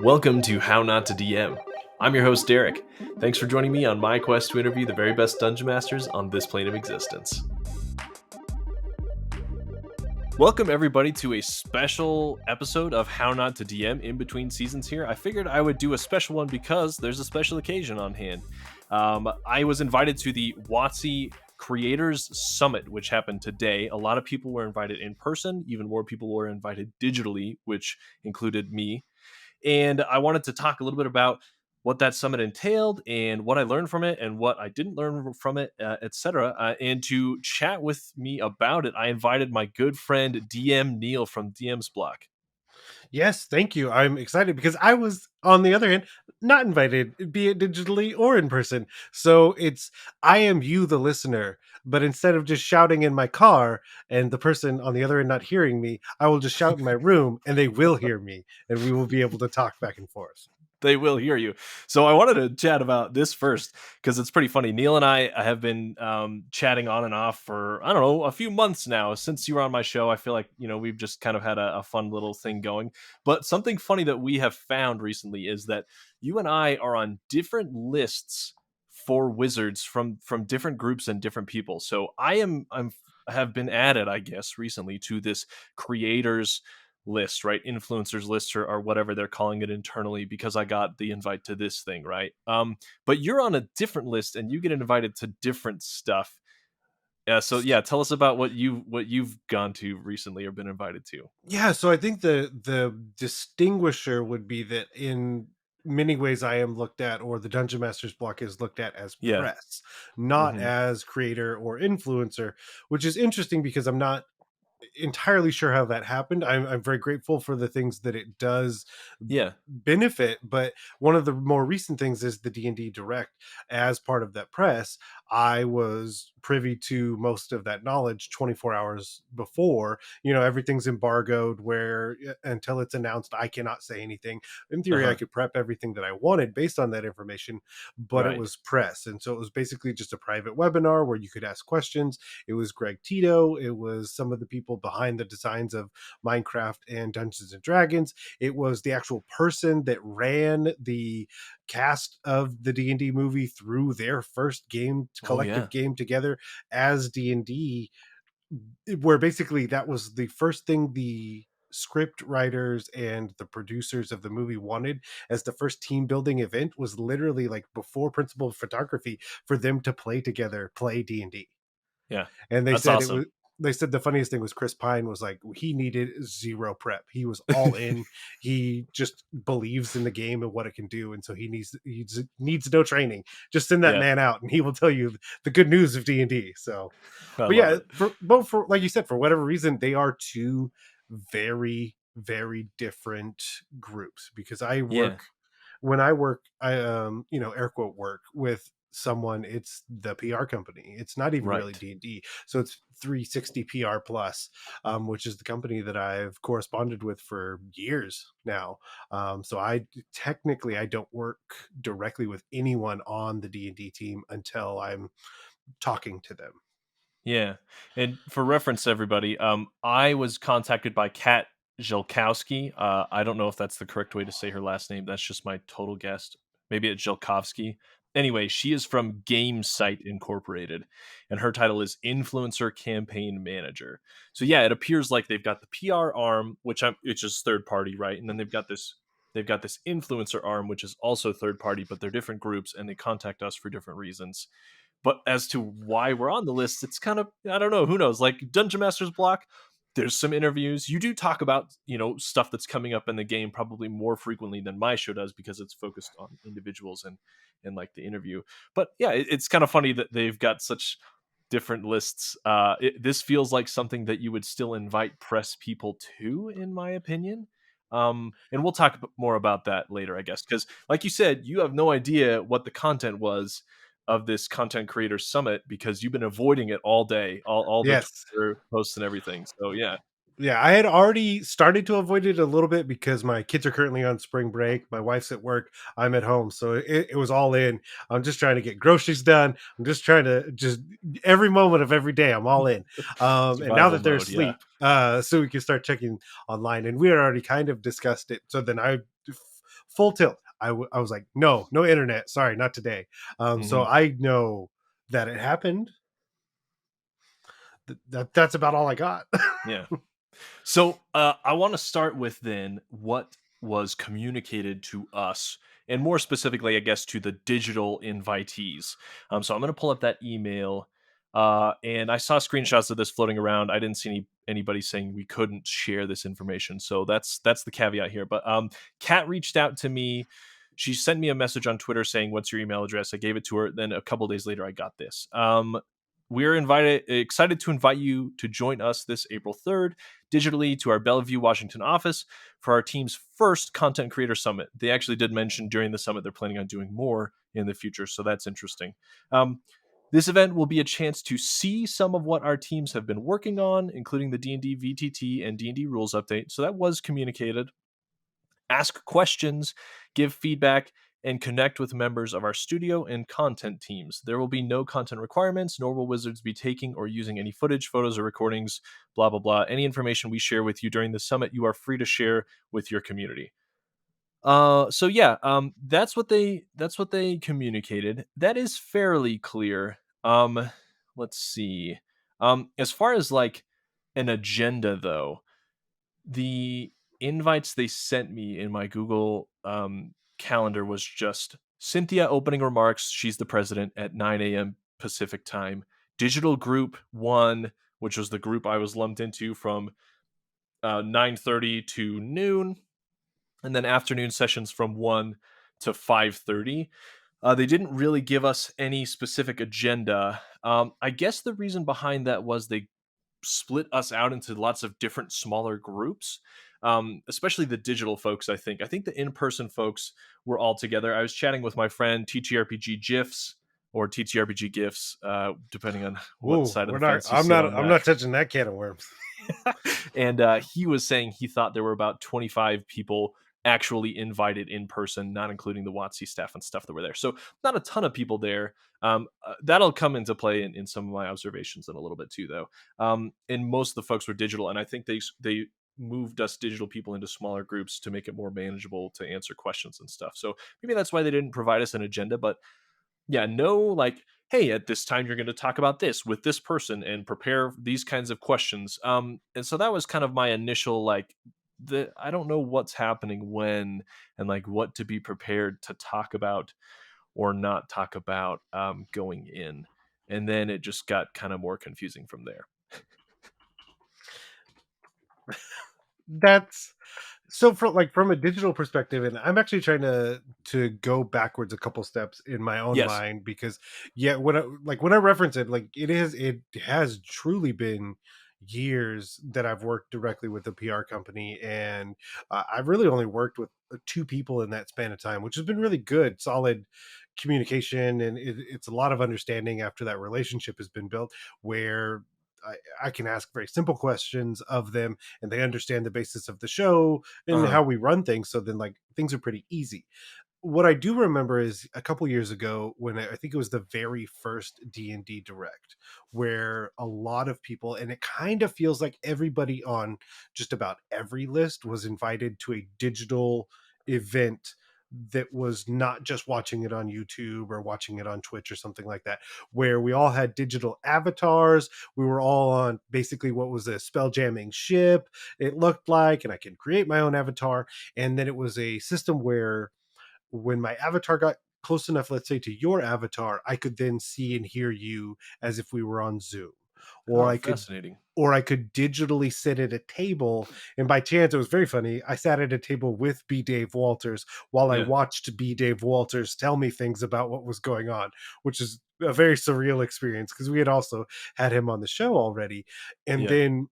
Welcome to How Not to DM. I'm your host, Derek. Thanks for joining me on my quest to interview the very best dungeon masters on this plane of existence. Welcome, everybody, to a special episode of How Not to DM in between seasons here. I figured I would do a special one because there's a special occasion on hand. I was invited to the WotC Creators Summit, which happened today. A lot of people were invited in person. Even more people were invited digitally, which included me. And I wanted to talk a little bit about what that summit entailed and what I learned from it and what I didn't learn from it, etc. And to chat with me about it, I invited my good friend DM Neal from DM's Block. Yes, thank you. I'm excited because I was, on the other hand, not invited, be it digitally or in person. So I am you, the listener, but instead of just shouting in my car and the person on the other end not hearing me, I will just shout in my room and they will hear me and we will be able to talk back and forth. They will hear you. So I wanted to chat about this first because it's pretty funny. Neal and I have been chatting on and off for, I don't know, a few months now since you were on my show. I feel like, we've just kind of had a fun little thing going. But something funny that we have found recently is that you and I are on different lists for wizards from different groups and different people. So have been added, I guess, recently to this creators list, right? Influencers list or whatever they're calling it internally, because I got the invite to this thing, right? But you're on a different list and you get invited to different stuff. So yeah, tell us about what you've gone to recently or been invited to. Yeah, so I think the distinguisher would be that in many ways I am looked at, or the Dungeon Masters Block is looked at as Yeah. press, not Mhm. as creator or influencer, which is interesting because I'm not entirely sure how that happened. I'm very grateful for the things that it does Yeah. benefit, but one of the more recent things is the D&D Direct. As part of that press, I was privy to most of that knowledge 24 hours before. Everything's embargoed where until it's announced I cannot say anything. In theory, I Uh-huh. could prep everything that I wanted based on that information, but it Right. was press, and so it was basically just a private webinar where you could ask questions. It was Greg Tito, it was some of the people behind the designs of Minecraft and Dungeons and Dragons. It was the actual person that ran the cast of the D&D movie through their first game, Oh yeah. collective game together as D&D, where basically that was the first thing the script writers and the producers of the movie wanted as the first team building event, was literally like before principal photography for them to play together, play D&D. Yeah. And they That's said awesome. they said the funniest thing was Chris Pine was like, he needed zero prep. He was all in. He just believes in the game and what it can do. And so he needs no training. Just send that Yeah. man out and he will tell you the good news of D&D. So, I but love yeah, it. for like you said, for whatever reason, they are two very, very different groups, because Yeah. when I work, air quote work with someone, it's the PR company. It's not even really Right. D&D. So it's 360 PR Plus, which is the company that I've corresponded with for years now. So I don't work directly with anyone on the D&D team until I'm talking to them. Yeah. And for reference, everybody, I was contacted by Kat Zhelkowski. I don't know if that's the correct way to say her last name. That's just my total guess. Maybe it's Zhelkovsky. Anyway, she is from Game Site Incorporated, and her title is Influencer Campaign Manager. So yeah, it appears like they've got the PR arm, which is third party, right? And then they've got this influencer arm, which is also third party, but they're different groups, and they contact us for different reasons. But as to why we're on the list, it's kind of, I don't know, who knows? Like Dungeon Master's Block, there's some interviews. You do talk about, stuff that's coming up in the game probably more frequently than my show does because it's focused on individuals and like the interview. But yeah, it's kind of funny that they've got such different lists. This feels like something that you would still invite press people to, in my opinion. And we'll talk more about that later, I guess, because like you said, you have no idea what the content was of this content creator summit because you've been avoiding it all day, all the Yes. Twitter posts and everything. So yeah. Yeah, I had already started to avoid it a little bit because my kids are currently on spring break. My wife's at work. I'm at home. So it was all in. I'm just trying to get groceries done. I'm just trying to just every moment of every day, I'm all in. And now Survival that they're mode, yeah. asleep, so we can start checking online. And we had already kind of discussed it. So then I full tilt. I was like, no, no internet. Sorry, not today. So Hmm. I know that it happened. That's about all I got. Yeah. So I want to start with then what was communicated to us, and more specifically, I guess, to the digital invitees. So I'm going to pull up that email, and I saw screenshots of this floating around. I didn't see anybody saying we couldn't share this information, so that's the caveat here. But Kat reached out to me. She sent me a message on Twitter saying, "What's your email address?" I gave it to her. Then a couple days later, I got this. We're excited to invite you to join us this April 3rd digitally to our Bellevue, Washington office for our team's first Content Creator Summit. They actually did mention during the summit they're planning on doing more in the future, so that's interesting. This event will be a chance to see some of what our teams have been working on, including the D&D VTT and D&D rules update. So that was communicated. Ask questions, give feedback, and connect with members of our studio and content teams. There will be no content requirements, nor will Wizards be taking or using any footage, photos, or recordings, blah, blah, blah. Any information we share with you during the summit, you are free to share with your community. So yeah, that's what they communicated. That is fairly clear. Let's see. As far as like an agenda though, the invites they sent me in my Google calendar was just Cynthia opening remarks. She's the president at 9 a.m. Pacific time. Digital Group 1, which was the group I was lumped into from 9:30 to noon, and then afternoon sessions from 1 to 5:30. They didn't really give us any specific agenda. I guess the reason behind that was they split us out into lots of different smaller groups, especially the digital folks. I think the in-person folks were all together. I was chatting with my friend TTRPG GIFs or TTRPG GIFs, depending on what Ooh, side of we're the not. fence you sit on I'm that. not touching that can of worms. And he was saying he thought there were about 25 people actually invited in person, not including the WotC staff and stuff that were there. So not a ton of people there. That'll come into play in some of my observations in a little bit too, though. And most of the folks were digital, and I think they moved us digital people into smaller groups to make it more manageable to answer questions and stuff. So maybe that's why they didn't provide us an agenda. But yeah, no, like, hey, at this time you're going to talk about this with this person and prepare these kinds of questions. And so that was kind of my initial like, the I don't know what's happening when, and like what to be prepared to talk about or not talk about going in. And then it just got kind of more confusing from there. That's so from a digital perspective, and I'm actually trying to go backwards a couple steps in my own Yes. mind because yeah, when I reference it, like it has truly been years that I've worked directly with a PR company, and I've really only worked with two people in that span of time, which has been really good, solid communication, and it's a lot of understanding after that relationship has been built, where I can ask very simple questions of them and they understand the basis of the show and Uh-huh. how we run things. So then, like, things are pretty easy. What I do remember is a couple years ago when I think it was the very first D&D Direct, where a lot of people, and it kind of feels like everybody on just about every list was invited to a digital event that was not just watching it on YouTube or watching it on Twitch or something like that, where we all had digital avatars. We were all on basically what was a spell jamming ship, it looked like, and I can create my own avatar. And then it was a system where when my avatar got close enough, let's say, to your avatar, I could then see and hear you as if we were on Zoom. Or Oh, I could fascinating. or I could digitally sit at a table. And by chance, it was very funny. I sat at a table with B. Dave Walters while I Yeah. watched B. Dave Walters tell me things about what was going on, which is a very surreal experience because we had also had him on the show already. And Yeah. then,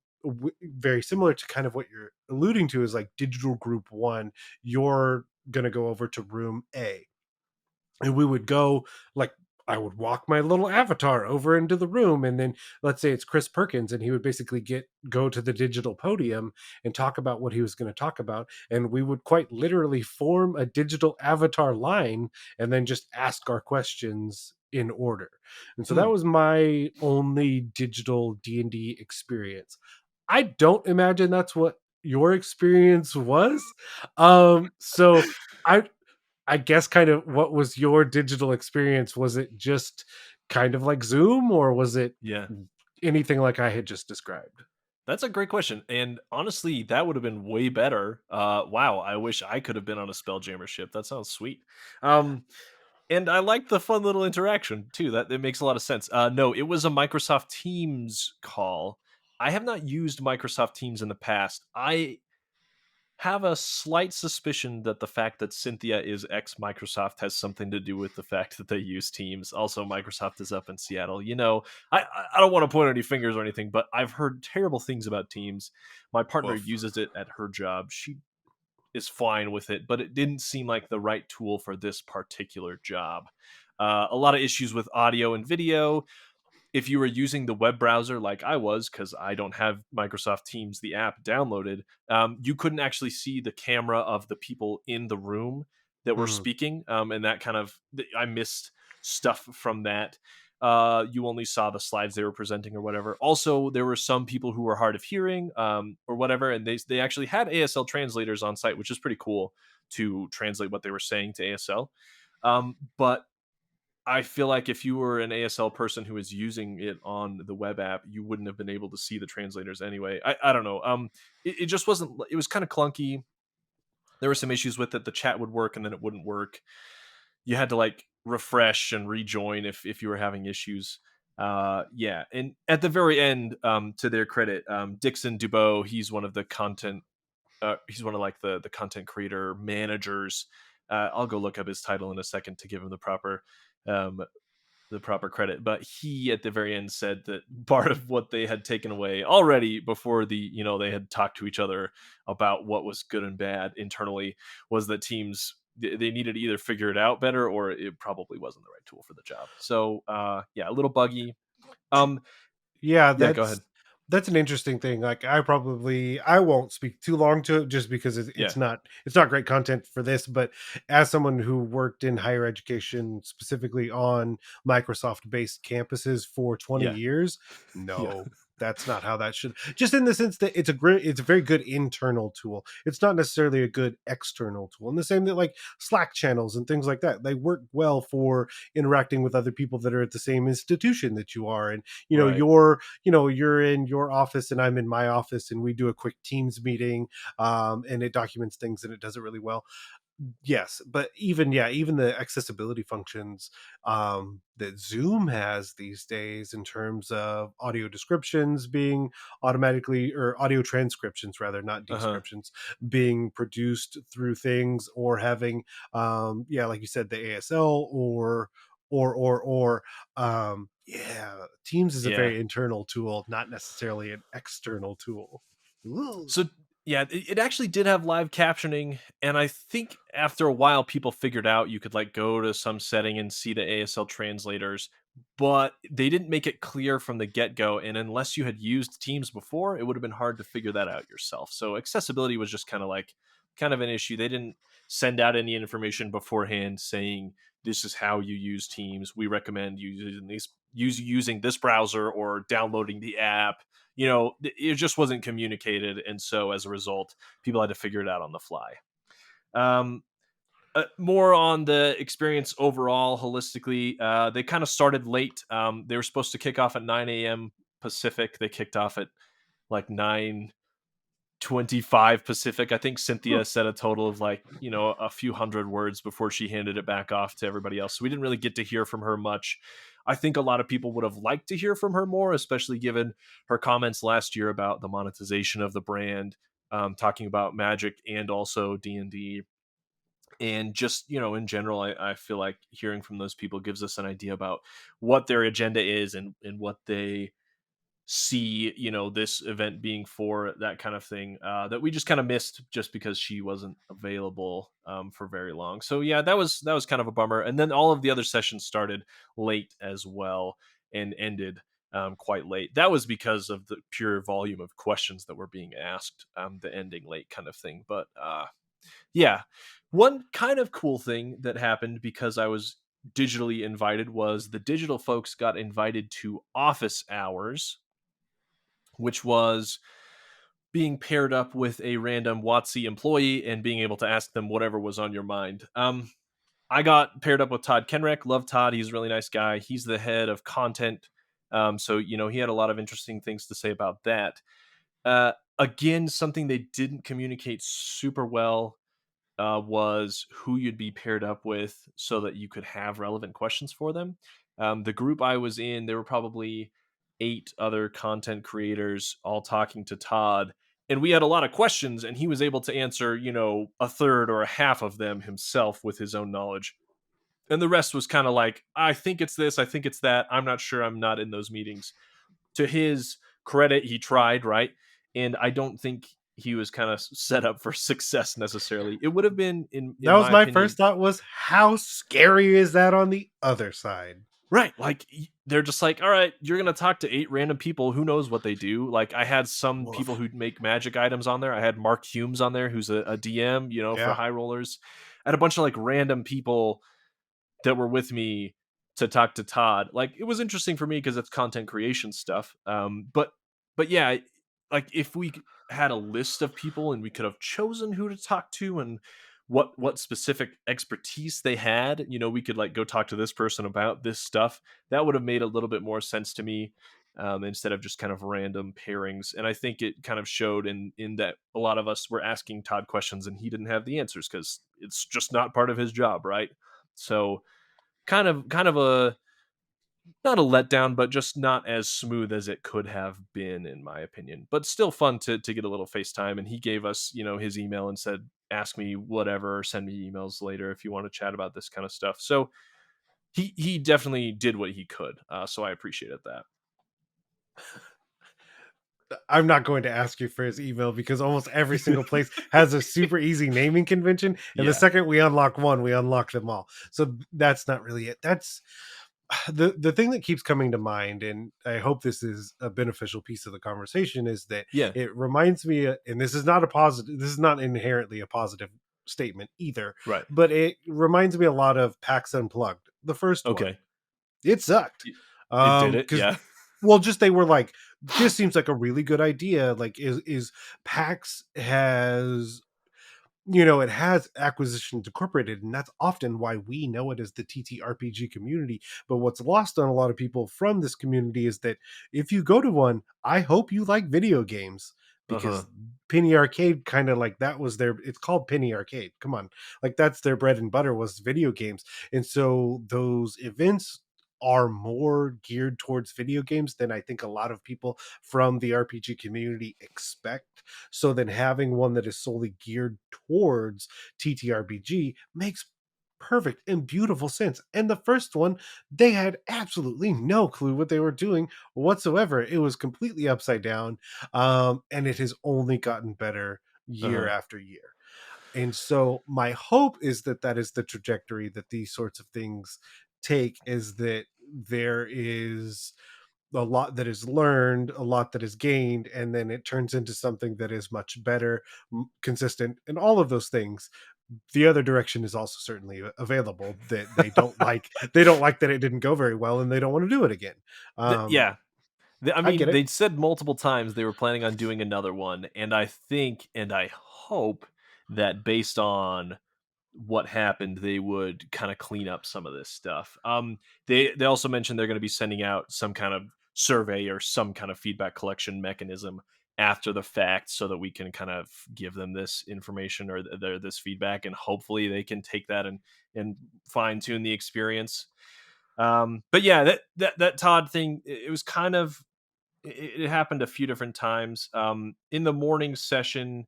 very similar to kind of what you're alluding to, is like digital group one, you're going to go over to room A, and we would go, like, I would walk my little avatar over into the room, and then let's say it's Chris Perkins, and he would basically go to the digital podium and talk about what he was going to talk about, and we would quite literally form a digital avatar line and then just ask our questions in order. And so that Hmm. was my only digital D&D experience. I don't imagine that's what your experience was. So I I guess kind of what was your digital experience? Was it just kind of like Zoom, or was it Yeah. anything like I had just described? That's a great question, and honestly, that would have been way better. Wow, I wish I could have been on a Spelljammer ship. That sounds sweet. Um, and I like the fun little interaction too. That makes a lot of sense. No, it was a Microsoft Teams call. I have not used Microsoft Teams in the past. I have a slight suspicion that the fact that Cynthia is ex Microsoft has something to do with the fact that they use Teams. Also, Microsoft is up in Seattle. I don't want to point any fingers or anything, but I've heard terrible things about Teams. My partner Woof. uses it at her job. She is fine with it, but it didn't seem like the right tool for this particular job. A lot of issues with audio and video. If you were using the web browser like I was, because I don't have Microsoft Teams, the app downloaded, you couldn't actually see the camera of the people in the room that were Mm, speaking. And that kind of, I missed stuff from that. You only saw the slides they were presenting or whatever. Also, there were some people who were hard of hearing or whatever, and they actually had ASL translators on site, which is pretty cool to translate what they were saying to ASL. But I feel like if you were an ASL person who was using it on the web app, you wouldn't have been able to see the translators anyway. I don't know. It just wasn't. It was kind of clunky. There were some issues with it. The chat would work and then it wouldn't work. You had to like refresh and rejoin if you were having issues. Yeah, and at the very end, to their credit, Dixon Dubois, he's one of the content. He's one of like the content creator managers. I'll go look up his title in a second to give him um, the proper credit, but he at the very end said that part of what they had taken away already before they had talked to each other about what was good and bad internally was that teams they needed to either figure it out better or it probably wasn't the right tool for the job. So yeah, a little buggy. um yeah, yeah, go ahead. that's an interesting thing. Like I won't speak too long to it just because Yeah, it's not great content for this. But as someone who worked in higher education, specifically on Microsoft based campuses for 20 yeah, years, yeah, no, that's not how that should. Just in the sense that it's a very good internal tool. It's not necessarily a good external tool. And the same that like Slack channels and things like that, they work well for interacting with other people that are at the same institution that you are. And right, you're in your office and I'm in my office and we do a quick Teams meeting, and it documents things and it does it really well. Yes, but even the accessibility functions that Zoom has these days in terms of audio descriptions being automatically, or audio transcriptions rather, not uh-huh, descriptions, being produced through things, or having yeah, like you said, the ASL, or yeah, Teams is a yeah. very internal tool, not necessarily an external tool. Ooh. So yeah, it actually did have live captioning, and I think after a while, people figured out you could like go to some setting and see the ASL translators, but they didn't make it clear from the get go. And unless you had used Teams before, it would have been hard to figure that out yourself. So accessibility was just kind of an issue. They didn't send out any information beforehand saying this is how you use Teams. We recommend using this browser or downloading the app. It just wasn't communicated, and so as a result, people had to figure it out on the fly. um More on the experience overall holistically, they kind of started late. They were supposed to kick off at 9 a.m. Pacific. They kicked off at like 9:25 Pacific. I think Cynthia said a total of like, a few hundred words before she handed it back off to everybody else. So we didn't really get to hear from her much. I think a lot of people would have liked to hear from her more, especially given her comments last year about the monetization of the brand, talking about Magic and also D&D. And just, in general, I feel like hearing from those people gives us an idea about what their agenda is and what they see this event being for, that kind of thing, that we just kind of missed just because she wasn't available for very long. So yeah, that was kind of a bummer. And then all of the other sessions started late as well and ended quite late. That was because of the pure volume of questions that were being asked, the ending late kind of thing. But yeah, one kind of cool thing that happened because I was digitally invited was the digital folks got invited to office hours, which was being paired up with a random WotC employee and being able to ask them whatever was on your mind. I got paired up with Todd Kenreck. Love Todd. He's a really nice guy. He's the head of content. So, he had a lot of interesting things to say about that. Again, something they didn't communicate super well was who you'd be paired up with so that you could have relevant questions for them. The group I was in, there were probably 8 other content creators all talking to Todd. And we had a lot of questions, and he was able to answer, a third or a half of them himself with his own knowledge. And the rest was kind of like, I think it's this, I think it's that. I'm not sure. I'm not in those meetings. To his credit, he tried, right? And I don't think he was kind of set up for success necessarily. It would have been, in That was my my first opinion, thought was how scary is that on the other side? right. Like they're just like, all right, you're gonna talk to 8 random people. Who knows what they do? Like I had some people Woof. who make magic items on there. I had Mark Humes on there, who's a DM, for Yeah. high rollers. I had a bunch of like random people that were with me to talk to Todd. Like it was interesting for me because it's content creation stuff. But yeah, like if we had a list of people and we could have chosen who to talk to and what specific expertise they had, we could like go talk to this person about this stuff. That would have made a little bit more sense to me. Instead of just kind of random pairings, and I think it kind of showed in that a lot of us were asking Todd questions and he didn't have the answers because it's just not part of his job, right? So kind of a not a letdown, but just not as smooth as it could have been, in my opinion. But still fun to get a little FaceTime. And he gave us, his email and said, "Ask me whatever, or send me emails later if you want to chat about this kind of stuff." So he definitely did what he could. So I appreciated that. I'm not going to ask you for his email because almost every single place has a super easy naming convention. And the Yeah. second we unlock one, we unlock them all. So that's not really it. That's the thing that keeps coming to mind, and I hope this is a beneficial piece of the conversation, is that Yeah. it reminds me, and this is not a positive, this is not inherently a positive statement either, Right. but it reminds me a lot of PAX Unplugged, the first one. Okay. It sucked. It did it. Because Yeah. well, just they were like, this seems like a really good idea. Like, is PAX has it has acquisitions incorporated, and that's often why we know it as the TTRPG community. But what's lost on a lot of people from this community is that if you go to one, I hope you like video games, Uh huh. because Penny Arcade kind of like that was their, it's called Penny Arcade. Come on. Like that's their bread and butter was video games. And so those events are more geared towards video games than I think a lot of people from the RPG community expect. So then having one that is solely geared towards TTRPG makes perfect and beautiful sense. And the first one, they had absolutely no clue what they were doing whatsoever. It was completely upside down. And it has only gotten better Uh year huh. after year. And so my hope is that that is the trajectory that these sorts of things take, is that there is a lot that is learned, a lot that is gained, and then it turns into something that is much better, consistent, and all of those things. The other direction is also certainly available, that they don't like that it didn't go very well and they don't want to do it again. um Yeah. I I get mean, it. they'd said multiple times they were planning on doing another one, and I think and I hope that based on what happened, they would kind of clean up some of this stuff. They also mentioned they're going to be sending out some kind of survey or some kind of feedback collection mechanism after the fact, so that we can kind of give them this information or this feedback, and hopefully they can take that and fine tune the experience. But yeah, that Todd thing, it was kind of it happened a few different times. In the morning session,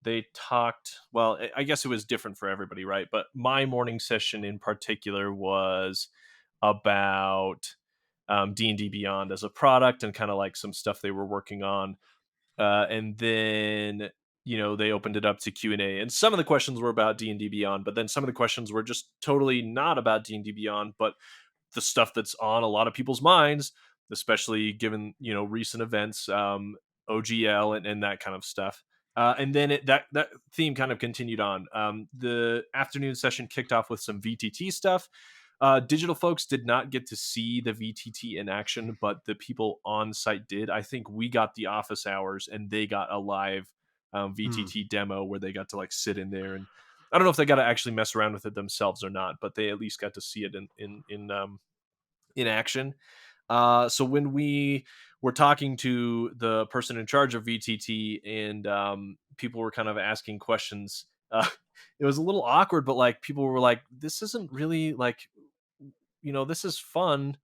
they talked. Well, I guess it was different for everybody, right? But my morning session in particular was about D&D Beyond as a product and kind of like some stuff they were working on. And then they opened it up to Q&A, and some of the questions were about D&D Beyond, but then some of the questions were just totally not about D&D Beyond, but the stuff that's on a lot of people's minds, especially given recent events, OGL and that kind of stuff. And then that theme kind of continued on. The afternoon session kicked off with some VTT stuff. Digital folks did not get to see the VTT in action, but the people on site did. I think we got the office hours, and they got a live Hmm. VTT demo where they got to like sit in there, and I don't know if they got to actually mess around with it themselves or not, but they at least got to see it in action. So when we were talking to the person in charge of VTT, and people were kind of asking questions, it was a little awkward, but like people were like, "This isn't really like, this is fun,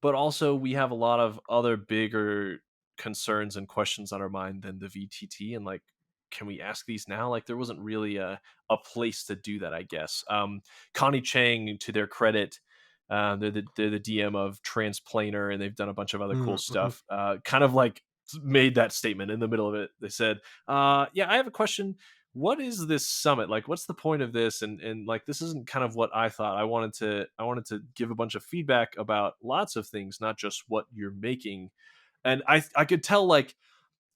but also we have a lot of other bigger concerns and questions on our mind than the VTT, and like, can we ask these now?" Like there wasn't really a place to do that, I guess. Connie Chang, to their credit, they're the DM of Transplanar, and they've done a bunch of other cool Mm-hmm. stuff. Kind of like made that statement in the middle of it. They said, "Yeah, I have a question. What is this summit? Like, what's the point of this?" And like, this isn't kind of what I thought. I wanted to give a bunch of feedback about lots of things, not just what you're making. And I could tell like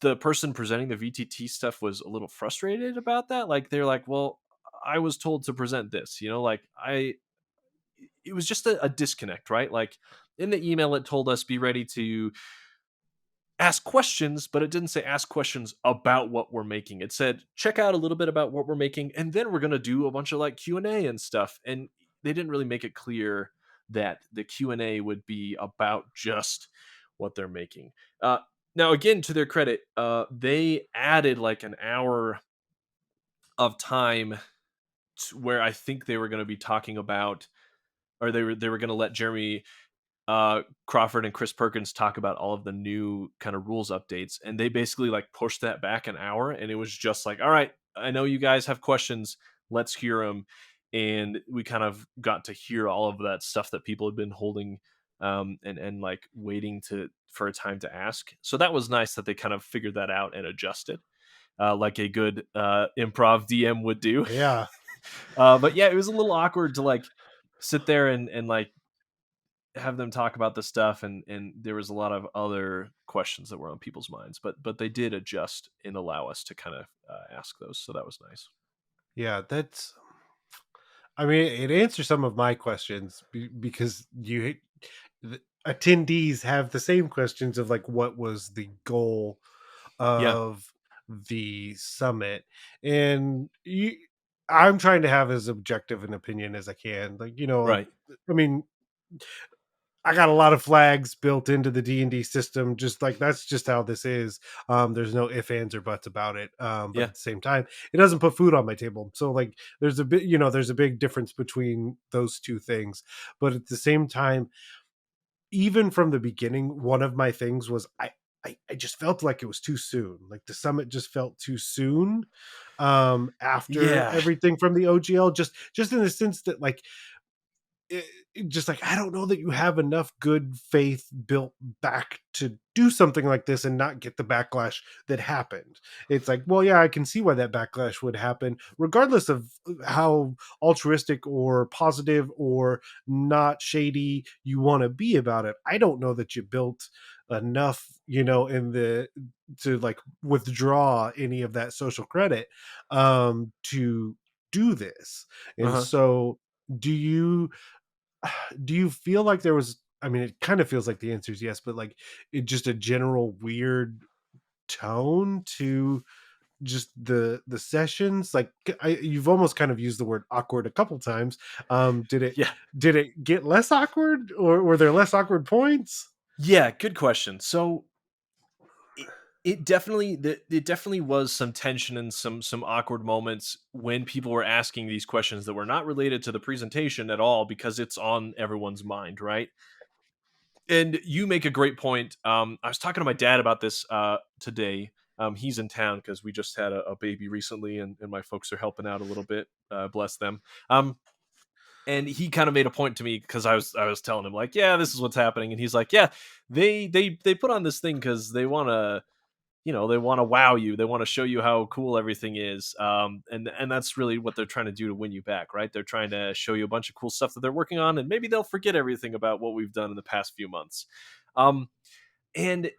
the person presenting the VTT stuff was a little frustrated about that. Like they're like, "Well, I was told to present this, like I." It was just a disconnect, right? Like in the email, it told us be ready to ask questions, but it didn't say ask questions about what we're making. It said check out a little bit about what we're making, and then we're going to do a bunch of like Q&A and stuff. And they didn't really make it clear that the Q&A would be about just what they're making. Now again, to their credit, they added like an hour of time where I think they were going to be talking about, or they were going to let Jeremy Crawford and Chris Perkins talk about all of the new kind of rules updates, and they basically like pushed that back an hour, and it was just like, all right, I know you guys have questions, let's hear them. And we kind of got to hear all of that stuff that people had been holding, and like waiting to for a time to ask. So that was nice that they kind of figured that out and adjusted, like a good improv DM would do. Yeah. But yeah, it was a little awkward to like sit there and like have them talk about the stuff, and there was a lot of other questions that were on people's minds, but they did adjust and allow us to kind of ask those, so that was nice. Yeah, that's. I mean, it answers some of my questions because the attendees have the same questions of like, what was the goal Yeah. of the summit, and I'm trying to have as objective an opinion as I can. Like, Right. I mean, I got a lot of flags built into the D&D system. Just like that's just how this is. There's no ifs, ands, or buts about it. But Yeah. at the same time, it doesn't put food on my table. So like, there's a big difference between those two things. But at the same time, even from the beginning, one of my things was I just felt like it was too soon. Like the summit just felt too soon. After Yeah. everything from the OGL, just in the sense that like just like I don't know that you have enough good faith built back to do something like this and not get the backlash that happened. It's like, well, yeah, I can see why that backlash would happen, regardless of how altruistic or positive or not shady you want to be about it. I don't know that you built enough, in the to like withdraw any of that social credit to do this. And Uh-huh. so do you do you feel like there was, I mean, it kind of feels like the answer is yes, but like it just a general weird tone to just the sessions, like you've almost kind of used the word awkward a couple times. Did it Yeah. did it get less awkward, or were there less awkward points? Yeah, good question. So it, it definitely was some tension and some awkward moments when people were asking these questions that were not related to the presentation at all, because it's on everyone's mind, right? And you make a great point. I was talking to my dad about this today. He's in town because we just had a baby recently, and my folks are helping out a little bit. Bless them. And he kind of made a point to me because I was telling him like, yeah, this is what's happening, and he's like, yeah, they put on this thing because they want to wow you, they want to show you how cool everything is, and that's really what they're trying to do to win you back, right? They're trying to show you a bunch of cool stuff that they're working on, and maybe they'll forget everything about what we've done in the past few months. um and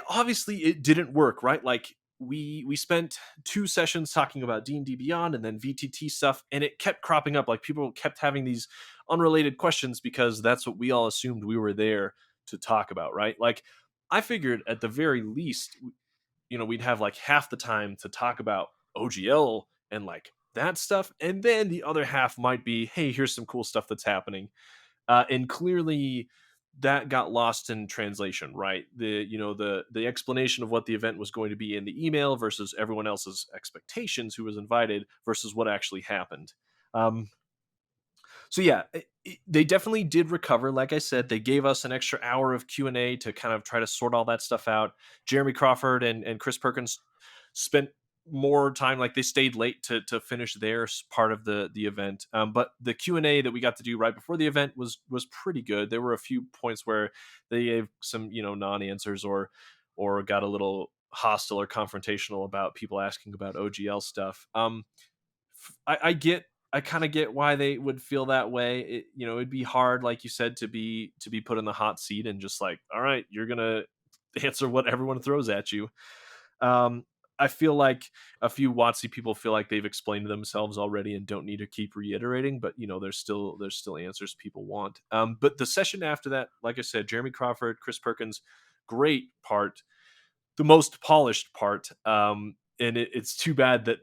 obviously it didn't work, right? Like we spent 2 sessions talking about D&D Beyond and then VTT stuff, and it kept cropping up. Like people kept having these unrelated questions because that's what we all assumed we were there to talk about, right? Like I figured at the very least, we'd have like half the time to talk about OGL and like that stuff, and then the other half might be, hey, here's some cool stuff that's happening. And clearly that got lost in translation, right? The explanation of what the event was going to be in the email versus everyone else's expectations who was invited versus what actually happened. um, so yeah, they definitely did recover. Like I said, they gave us an extra hour of Q&A to kind of try to sort all that stuff out. Jeremy Crawford and Chris Perkins spent more time, like they stayed late to finish their part of the event. But the Q&A that we got to do right before the event was pretty good. There were a few points where they gave some non-answers or got a little hostile or confrontational about people asking about OGL stuff. I get, I kind of get why they would feel that way. It'd be hard, like you said, to be put in the hot seat and just like, all right, you're gonna answer what everyone throws at you. Um, I feel like a few WotC people feel like they've explained themselves already and don't need to keep reiterating. But there's still answers people want. But the session after that, like I said, Jeremy Crawford, Chris Perkins, great part, the most polished part. And it's too bad that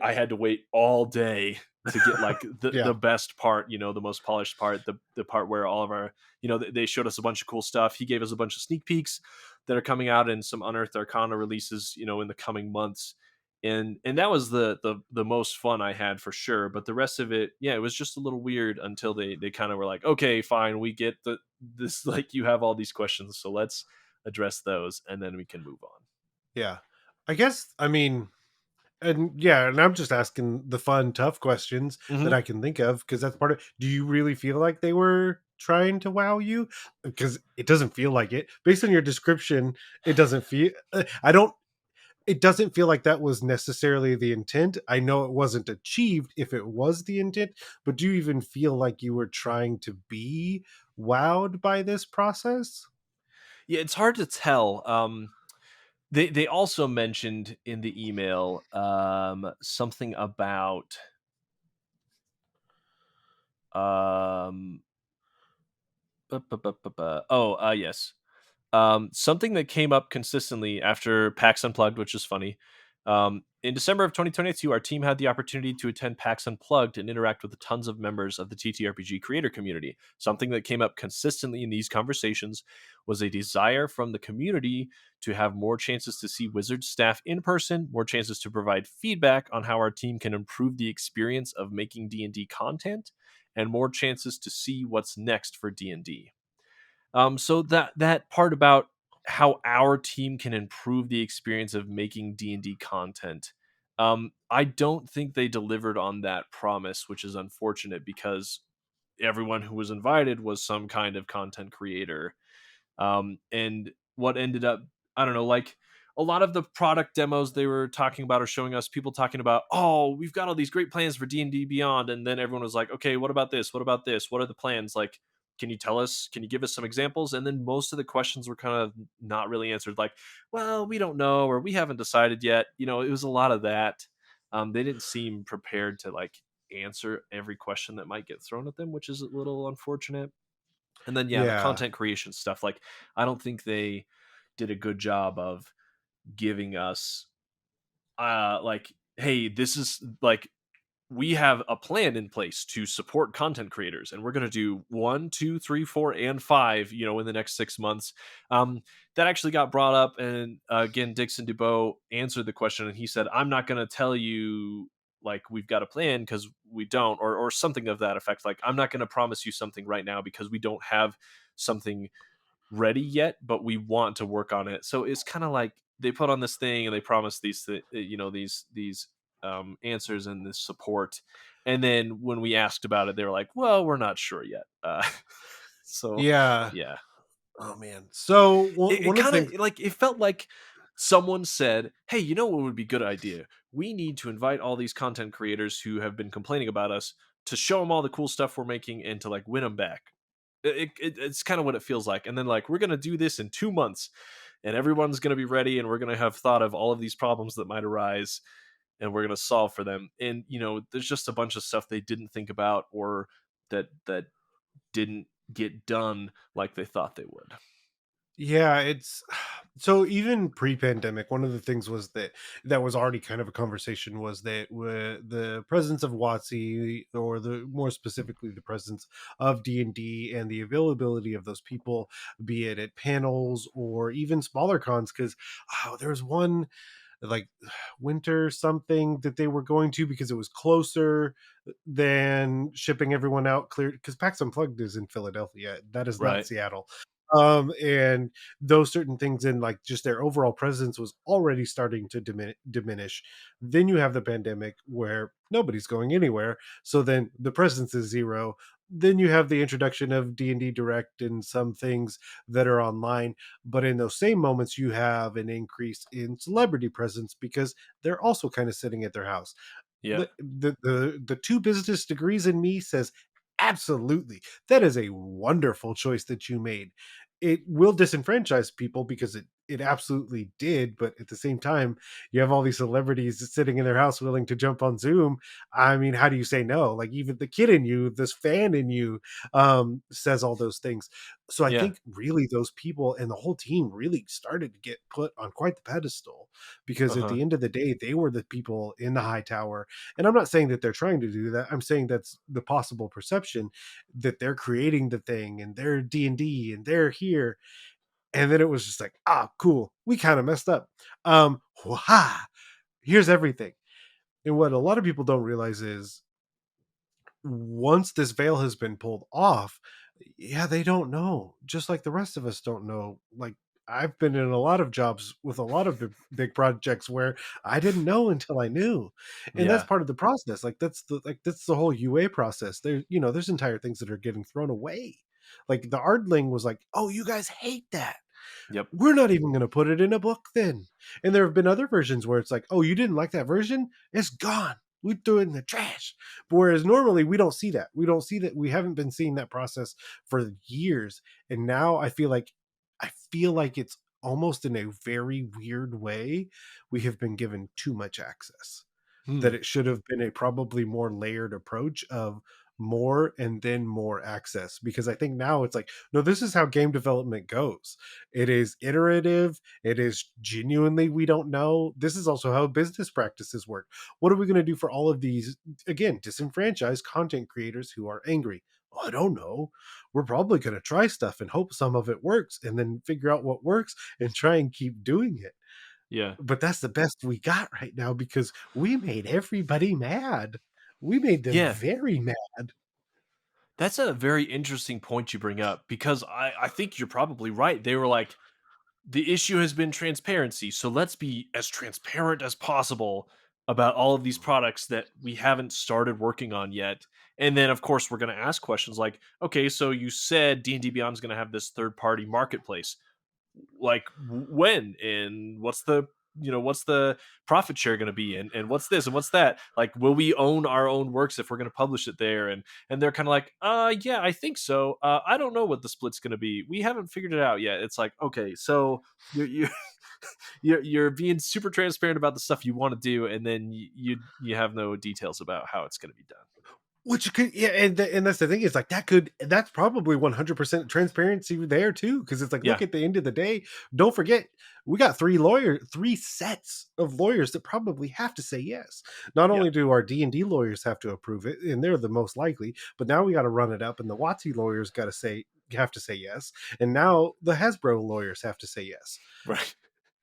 I had to wait all day to get like the Yeah. the best part, the most polished part, the part where all of our, they showed us a bunch of cool stuff. He gave us a bunch of sneak peeks that are coming out and some Unearthed Arcana releases, in the coming months. And that was the most fun I had for sure. But the rest of it, yeah, it was just a little weird until they kind of were like, okay, fine, we get this, like you have all these questions, so let's address those and then we can move on. Yeah. I guess, I mean, and yeah, and I'm just asking the fun, tough questions that Hmm. I can think of because that's part of. Do you really feel like they were trying to wow you? Because it doesn't feel like it. Based on your description, it doesn't feel. I don't. It doesn't feel like that was necessarily the intent. I know it wasn't achieved if it was the intent, but do you even feel like you were trying to be wowed by this process? Yeah, it's hard to tell. They also mentioned in the email something about um yes. Something that came up consistently after PAX Unplugged, which is funny. In December of 2022, our team had the opportunity to attend PAX Unplugged and interact with tons of members of the TTRPG creator community. Something that came up consistently in these conversations was a desire from the community to have more chances to see Wizards staff in person, more chances to provide feedback on how our team can improve the experience of making D&D content, and more chances to see what's next for D&D. So that part about how our team can improve the experience of making D&D content, I don't think they delivered on that promise, which is unfortunate because everyone who was invited was some kind of content creator. And what ended up, I don't know, like a lot of the product demos they were talking about or showing us, people talking about, oh, we've got all these great plans for D&D Beyond, and then everyone was like, okay, what about this, what about this, what are the plans, like, can you tell us, can you give us some examples? And then most of the questions were kind of not really answered, like, well, we don't know, or we haven't decided yet. It was a lot of that. They didn't seem prepared to like answer every question that might get thrown at them, which is a little unfortunate. And then yeah, the Yeah. content creation stuff, like I don't think they did a good job of giving us like, hey, this is like, we have a plan in place to support content creators and we're going to do 1, 2, 3, 4 and 5 in the next 6 months. That actually got brought up, and again, Dixon Dubois answered the question and he said, I'm not going to tell you like we've got a plan because we don't, or something of that effect. Like, I'm not going to promise you something right now because we don't have something ready yet, but we want to work on it. So it's kind of like they put on this thing and they promise these answers and this support, and then when we asked about it, they were like, "Well, we're not sure yet." So Yeah. yeah, Oh man. So it one of the kind things. of like, it felt like someone said, "Hey, you know what would be a good idea? We need to invite all these content creators who have been complaining about us to show them all the cool stuff we're making and to like win them back." It's kind of what it feels like. And then like, we're gonna do this in 2 months. and everyone's going to be ready, and we're going to have thought of all of these problems that might arise, and we're going to solve for them. And there's just a bunch of stuff they didn't think about, or that didn't get done like they thought they would. Yeah, it's so even pre-pandemic, one of the things was that was already kind of a conversation was that the presence of WotC, or the more specifically the presence of D&D, and the availability of those people, be it at panels or even smaller cons. Because there was one, like, winter something that they were going to, because it was closer than shipping everyone out clear, because PAX Unplugged is in Philadelphia, that is not Right. Seattle. And those certain things, in like just their overall presence, was already starting to diminish. Then you have the pandemic where nobody's going anywhere, so then the presence is zero. Then you have the introduction of D&D Direct and some things that are online, but in those same moments you have an increase in celebrity presence because they're also kind of sitting at their house. Yeah. The two business degrees in me says absolutely, that is a wonderful choice that you made. It will disenfranchise people, because it absolutely did, but at the same time, you have all these celebrities sitting in their house willing to jump on Zoom. I mean, how do you say no? Like, even the kid in you, this fan in you, says all those things. So I Yeah. think really those people and the whole team really started to get put on quite the pedestal, because at Uh-huh. the end of the day, they were the people in the high tower. And I'm not saying that they're trying to do that. I'm saying that's the possible perception, that they're creating the thing and they're D&D and they're here. And then it was just like, cool. We kind of messed up. Wha Here's everything. And what a lot of people don't realize is, once this veil has been pulled off, yeah, they don't know. Just like the rest of us don't know. Like, I've been in a lot of jobs with a lot of big projects where I didn't know until I knew. And that's Yeah. part of the process. That's the whole UA process. There's entire things that are getting thrown away. Like the Ardling was like, "Oh, you guys hate that. Yep. We're not even going to put it in a book then." And there have been other versions where it's like, "Oh, you didn't like that version? It's gone. We threw it in the trash." But whereas normally we don't see that. We don't see that. We haven't been seeing that process for years. And now I feel like it's almost in a very weird way, we have been given too much access, Hmm. that it should have been a probably more layered approach of more and then more access. Because I think now it's like, no, this is how game development goes. It is iterative, it is genuinely, we don't know. This is also how business practices work. What are we going to do for all of these, again, disenfranchised content creators who are angry? Well, I don't know. We're probably going to try stuff and hope some of it works, and then figure out what works and try and keep doing it. Yeah. But that's the best we got right now, because we made everybody mad. We made them Yeah. very mad. That's a very interesting point you bring up, because I think you're probably right. They were like, the issue has been transparency. So let's be as transparent as possible about all of these products that we haven't started working on yet. And then, of course, we're going to ask questions like, okay, so you said D&D Beyond is going to have this third party marketplace. Like, when, and what's the profit share going to be, and what's this and what's that, like, will we own our own works if we're going to publish it there? And they're kind of like, yeah, I think so. I don't know what the split's going to be, we haven't figured it out yet. It's like, okay, so you're you're being super transparent about the stuff you want to do, and then you have no details about how it's going to be done. Which could, yeah, and that's the thing, is like, that's probably 100% transparency there too, because it's like, Yeah. look, at the end of the day, don't forget, we got three sets of lawyers that probably have to say yes. Not Yeah. only do our D&D lawyers have to approve it, and they're the most likely, but now we got to run it up, and the WotC lawyers have to say yes, and now the Hasbro lawyers have to say yes. Right.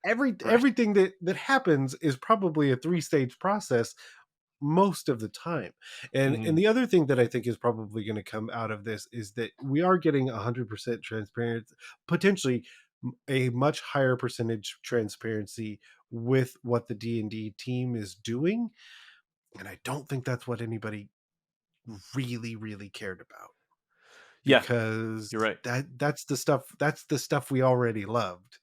Right. Everything that happens is probably a three-stage process most of the time. And Hmm. the other thing that I think is probably going to come out of this is that we are getting 100% transparent, potentially a much higher percentage transparency with what the D&D team is doing, and I don't think that's what anybody really cared about, Yeah. because You're right. that's the stuff we already loved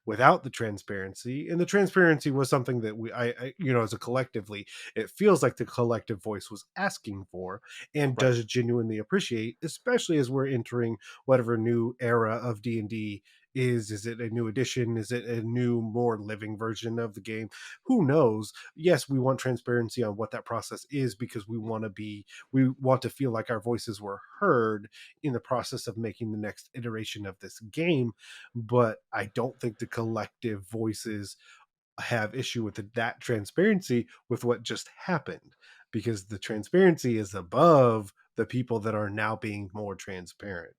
without the transparency. And the transparency was something that as a collectively, it feels like the collective voice was asking for, and Right. does genuinely appreciate, especially as we're entering whatever new era of D&D Is it a new edition? Is it a new, more living version of the game? Who knows? Yes, we want transparency on what that process is, because we want to feel like our voices were heard in the process of making the next iteration of this game. But I don't think the collective voices have issue with that transparency with what just happened, because the transparency is above the people that are now being more transparent.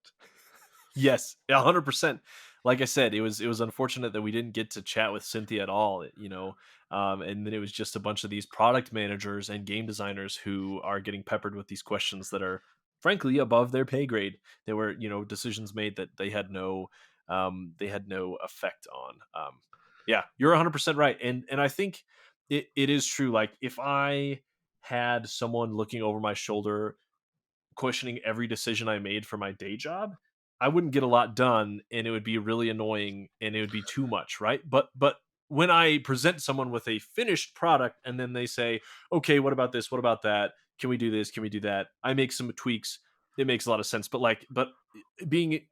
Yes, 100%. Like I said, it was unfortunate that we didn't get to chat with Cynthia at all, and then it was just a bunch of these product managers and game designers who are getting peppered with these questions that are frankly above their pay grade. There were, decisions made that they had no effect on. Yeah, you're 100% right. And I think it is true. Like if I had someone looking over my shoulder questioning every decision I made for my day job, I wouldn't get a lot done and it would be really annoying and it would be too much, right? But when I present someone with a finished product and then they say, "Okay, what about this? What about that? Can we do this? Can we do that?" I make some tweaks. It makes a lot of sense. But being,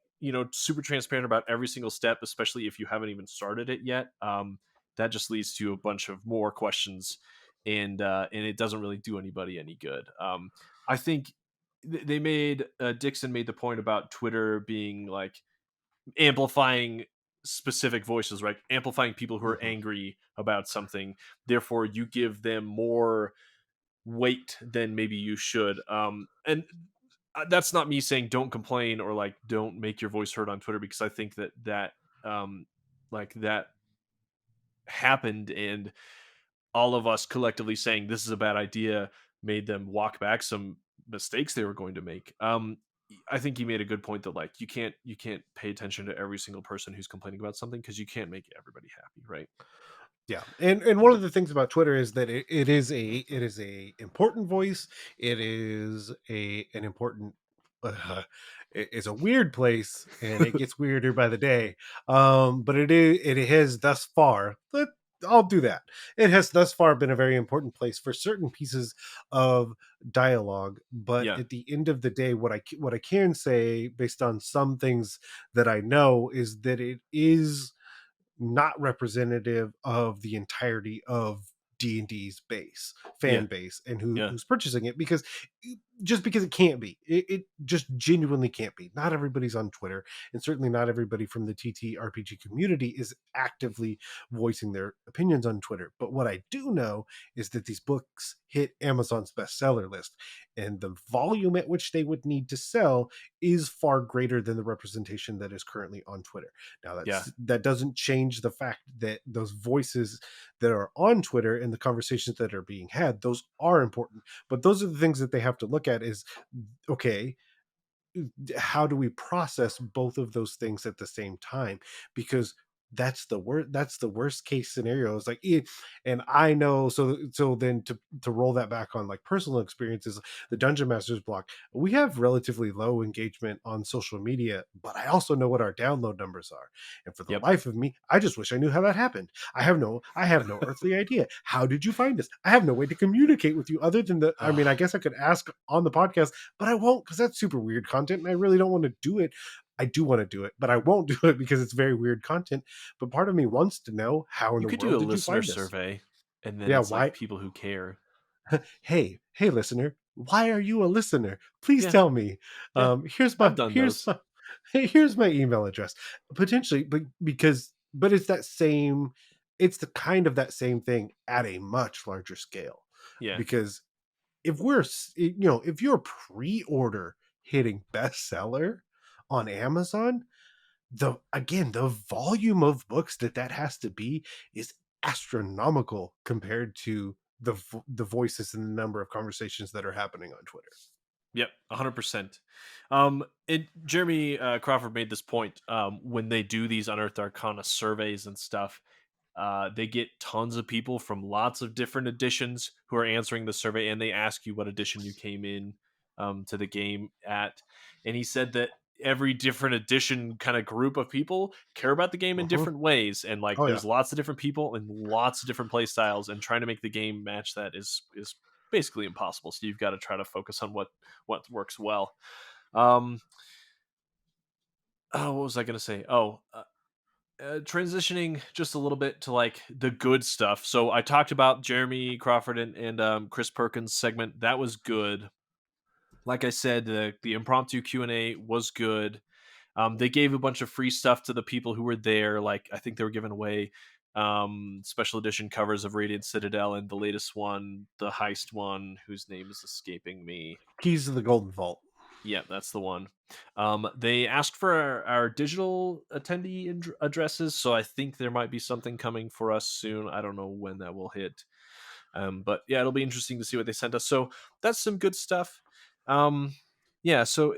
super transparent about every single step, especially if you haven't even started it yet, that just leads to a bunch of more questions, and it doesn't really do anybody any good. I think they made Dixon made the point about Twitter being like amplifying specific voices, right? Amplifying people who are Mhm. angry about something. Therefore, you give them more weight than maybe you should. And that's not me saying don't complain or like don't make your voice heard on Twitter, because I think um, that happened, and all of us collectively saying this is a bad idea made them walk back some mistakes they were going to make. I think you made a good point that like you can't pay attention to every single person who's complaining about something because you can't make everybody happy, right? Yeah, and one of the things about Twitter is that it is a important voice. It is a an important. It's a weird place, and it gets weirder by the day. But it has thus far. I'll do that. It has thus far been a very important place for certain pieces of dialogue. But Yeah, at the end of the day, what I can say, based on some things that I know, is that it is not representative of the entirety of D&D's yeah, fan base, and yeah, who's purchasing it, because just because it can't be, it just genuinely can't be. Not everybody's on Twitter, and certainly not everybody from the TTRPG community is actively voicing their opinions on Twitter. But what I do know is that these books hit Amazon's bestseller list, and the volume at which they would need to sell is far greater than the representation that is currently on Twitter. Now yeah, that doesn't change the fact that those voices that are on Twitter and the conversations that are being had, those are important. But those are the things that they have to look at is, okay, how do we process both of those things at the same time? Because that's the worst case scenario. It's like and I know, so then to roll that back on like personal experiences, the dungeon masters block, we have relatively low engagement on social media, but I also know what our download numbers are, and for the yep. life of me I just wish I knew how that happened. I have no earthly idea. How did you find us? I have no way to communicate with you other than I mean, I guess I could ask on the podcast, but I won't, because that's super weird content and I really don't want to do it. I do want to do it, but I won't do it because it's very weird content. But part of me wants to know, how in You the could do world a did you listener find us? survey, and then Yeah, it's like why? people who care. Hey, listener, why are you a listener? Please Yeah, tell me. yeah. Here's my I've done here's those. my here's my email address. Potentially, but it's that same. It's the kind of that same thing at a much larger scale, Yeah, because if you're pre-order hitting bestseller on Amazon, the volume of books that has to be is astronomical compared to the voices and the number of conversations that are happening on Twitter. yep, 100%. And Jeremy Crawford made this point, when they do these Unearthed Arcana surveys and stuff. They get tons of people from lots of different editions who are answering the survey, and they ask you what edition you came in to the game at. And he said that every different edition kind of group of people care about the game in Mhm. different ways, and like Oh yeah. there's lots of different people and lots of different play styles, and trying to make the game match that is basically impossible. So you've got to try to focus on what works well. Um, oh, what was I going to say? Transitioning just a little bit to like the good stuff. So I talked about Jeremy Crawford and Chris Perkins segment. That was good. Like I said, the impromptu Q&A was good. They gave a bunch of free stuff to the people who were there. Like I think they were giving away special edition covers of Radiant Citadel and the latest one, the heist one, whose name is escaping me. Keys to the Golden Vault. Yeah, that's the one. They asked for our digital attendee addresses, so I think there might be something coming for us soon. I don't know when that will hit. But yeah, it'll be interesting to see what they sent us. So that's some good stuff. Um, yeah, so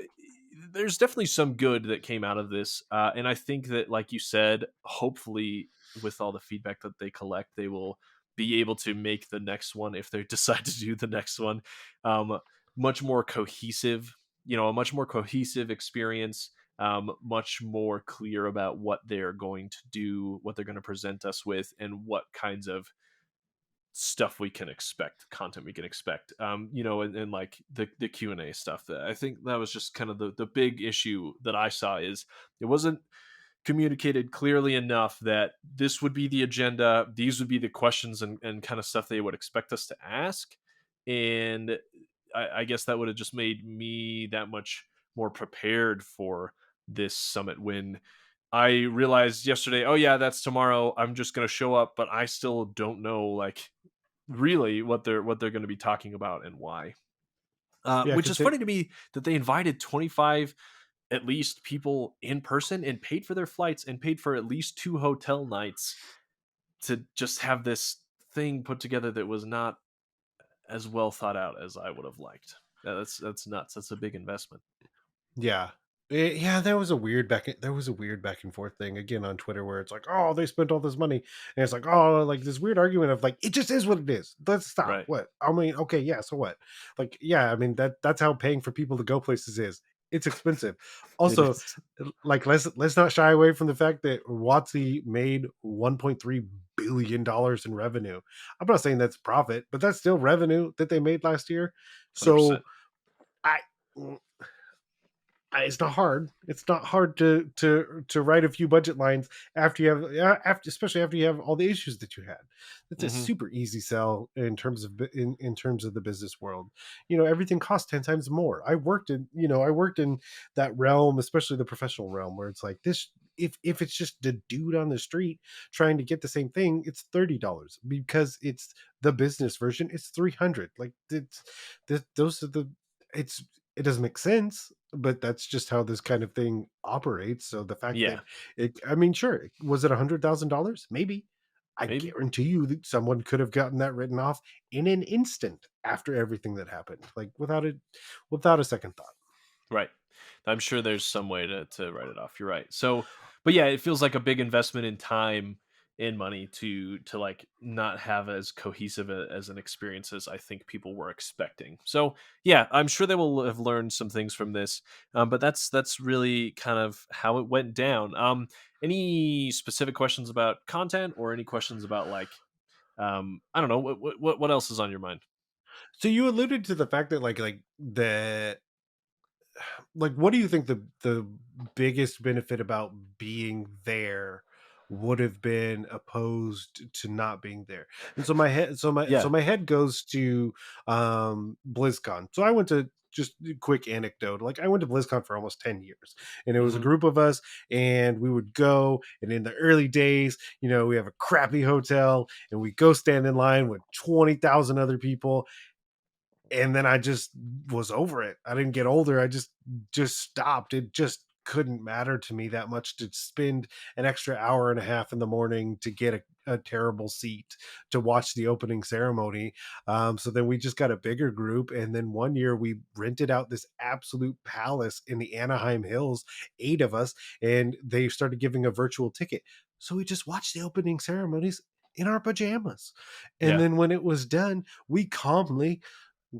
there's definitely some good that came out of this, and I think that, like you said, hopefully with all the feedback that they collect, they will be able to make the next one if they decide to do the next one much more cohesive. You know, a much more cohesive experience. Much more clear about what they're going to do, what they're going to present us with, and what kinds of stuff we can expect, content we can expect. You know, and like the Q&A stuff. That I think that was just kind of the big issue that I saw is it wasn't communicated clearly enough that this would be the agenda, these would be the questions and kind of stuff they would expect us to ask. And I guess that would have just made me that much more prepared for this summit when I realized yesterday, oh yeah, that's tomorrow. I'm just gonna show up, but I still don't know like really what they're going to be talking about and why. Yeah, Which because is funny to me that they invited 25 at least people in person and paid for their flights and paid for at least 2 hotel nights to just have this thing put together that was not as well thought out as I would have liked. That's nuts. That's a big investment. yeah. Yeah, there was a weird back and forth thing again on Twitter where it's like, oh, they spent all this money, and it's like, oh, like this weird argument of like, it just is what it is. Let's stop. Right. What? I mean, okay, yeah, so what? Like, yeah, I mean that's how paying for people to go places is. It's expensive. It Also, is. like let's not shy away from the fact that WotC made $1.3 billion in revenue. I'm not saying that's profit, but that's still revenue that they made last year. 100%. So I it's not hard. It's not hard to write a few budget lines after you have after especially after you have all the issues that you had. That's a Hmm. super easy sell in terms of in terms of the business world. You know, everything costs 10 times more. I worked in that realm, especially the professional realm where it's like this if it's just the dude on the street trying to get the same thing, it's $30 because it's the business version. It's 300. Like those are the it's it doesn't make sense, but that's just how this kind of thing operates. So the fact Yeah, that I mean, sure, was it $100,000? Maybe. I maybe. guarantee you that someone could have gotten that written off in an instant after everything that happened, like without a second thought. Right. I'm sure there's some way to write it off. You're right. So, but yeah, it feels like a big investment in time and money to like not have as cohesive as an experience as I think people were expecting. So, yeah, I'm sure they will have learned some things from this. But that's really kind of how it went down. Any specific questions about content or any questions about like I don't know what else is on your mind? So you alluded to the fact that like what do you think the biggest benefit about being there would have been opposed to not being there? And so Yeah. my head goes to BlizzCon. So I went to just a quick anecdote, like I went to BlizzCon for almost 10 years, and it was a Hmm. group of us, and we would go, and in the early days, we have a crappy hotel, and we go stand in line with 20,000 other people, and then I just was over it. I didn't get older. I just stopped. It just couldn't matter to me that much to spend an extra hour and a half in the morning to get a terrible seat to watch the opening ceremony. So then we just got a bigger group, and then one year we rented out this absolute palace in the Anaheim Hills, 8 of us, and they started giving a virtual ticket. So we just watched the opening ceremonies in our pajamas, and Yeah. then when it was done, we calmly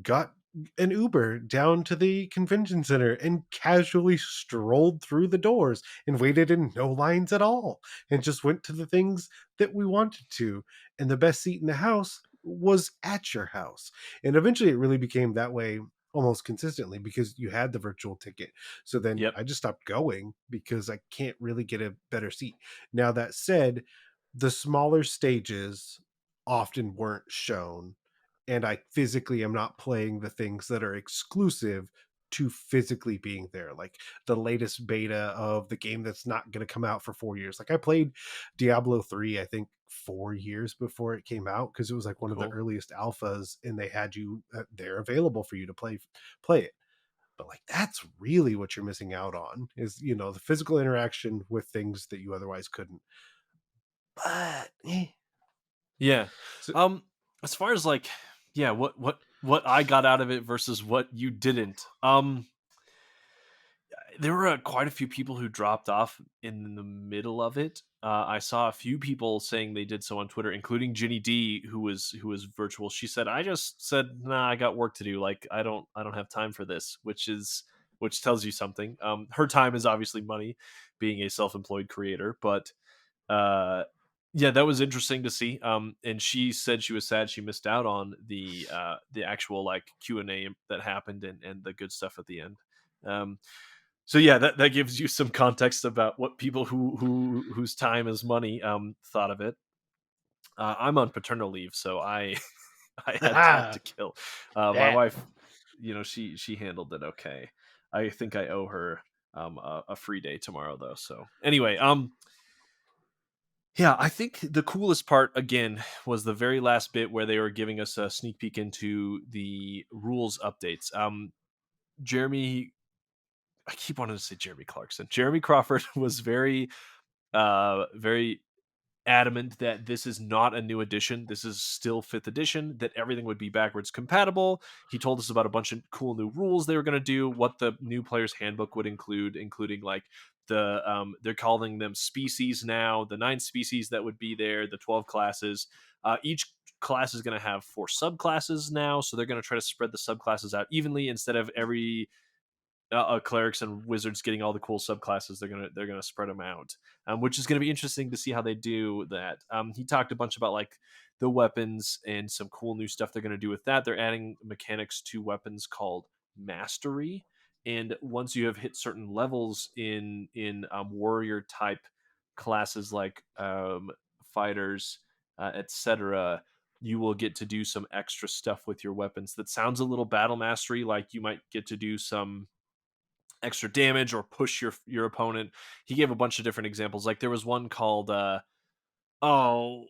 got an Uber down to the convention center and casually strolled through the doors and waited in no lines at all and just went to the things that we wanted to. And the best seat in the house was at your house. And eventually it really became that way almost consistently because you had the virtual ticket. So then Yep. I just stopped going because I can't really get a better seat. Now that said, the smaller stages often weren't shown, and I physically am not playing the things that are exclusive to physically being there, like the latest beta of the game that's not going to come out for 4 years. Like I played Diablo 3, I think 4 years before it came out, because it was like one of the Cool. earliest alphas, and they had you there available for you to play it. But like that's really what you're missing out on, is the physical interaction with things that you otherwise couldn't. But Yeah. so Um, as far as like, yeah, what I got out of it versus what you didn't. There were quite a few people who dropped off in the middle of it. I saw a few people saying they did so on Twitter, including Ginny D, who was virtual. She said, "I just said, nah, I got work to do. Like, I don't have time for this," which tells you something. Her time is obviously money, being a self-employed creator, but uh, yeah, that was interesting to see. And she said she was sad she missed out on the actual like Q&A that happened, and the good stuff at the end. Um, so yeah, that gives you some context about what people whose time is money thought of it. I'm on paternal leave, so I I had time to kill. My that wife, she handled it okay. I think I owe her a free day tomorrow though. So anyway, yeah, I think the coolest part again was the very last bit where they were giving us a sneak peek into the rules updates. Jeremy, I keep wanting to say Jeremy Clarkson. Jeremy Crawford was very adamant that this is not a new edition. This is still 5th edition, that everything would be backwards compatible. He told us about a bunch of cool new rules they were going to do, what the new player's handbook would include, including like they're calling them species now, the 9 species that would be there, the 12 classes. Each class is going to have 4 subclasses now, so they're going to try to spread the subclasses out evenly instead of every clerics and wizards getting all the cool subclasses. They're gonna spread them out, which is gonna be interesting to see how they do that. He talked a bunch about like the weapons and some cool new stuff they're gonna do with that. They're adding mechanics to weapons called mastery, and once you have hit certain levels in warrior type classes like fighters, etc., you will get to do some extra stuff with your weapons that sounds a little battle mastery, like you might get to do some extra damage or push your opponent. He gave a bunch of different examples. Like there was one called oh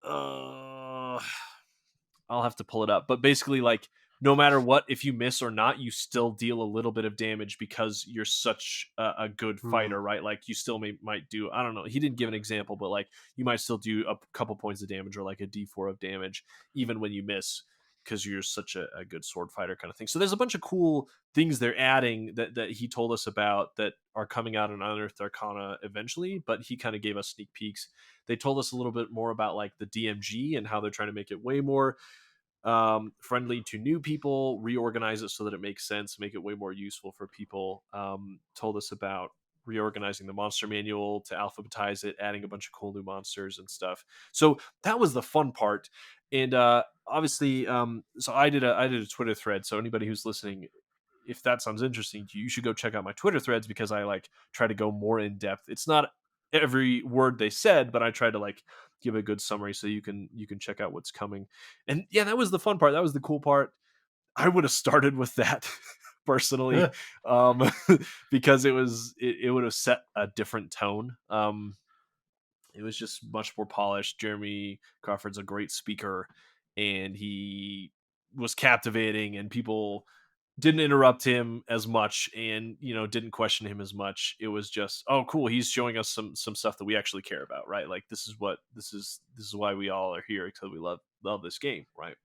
uh I'll have to pull it up. But basically, like, no matter what, if you miss or not, you still deal a little bit of damage because you're such a good hmm. fighter, right? Like, you still might do, I don't know. He didn't give an example, but like, you might still do a couple points of damage or like a D4 of damage, even when you miss because you're such a good sword fighter kind of thing. So there's a bunch of cool things they're adding that he told us about that are coming out in Unearthed Arcana eventually, but he kind of gave us sneak peeks. They told us a little bit more about like the DMG and how they're trying to make it way more friendly to new people, reorganize it so that it makes sense, make it way more useful for people. Told us about reorganizing the monster manual to alphabetize it, adding a bunch of cool new monsters and stuff. So that was the fun part. And obviously, so I did a Twitter thread. So anybody who's listening, if that sounds interesting to you, you should go check out my Twitter threads because I like try to go more in depth. It's not every word they said, but I try to like give a good summary so you can check out what's coming. And yeah, that was the fun part. That was the cool part. I would have started with that personally, um, because it would have set a different tone. It was just much more polished. Jeremy Crawford's a great speaker, and he was captivating, and people didn't interrupt him as much, and didn't question him as much. It was just, oh cool, he's showing us some stuff that we actually care about, right? Like this is why we all are here, because we love this game, right?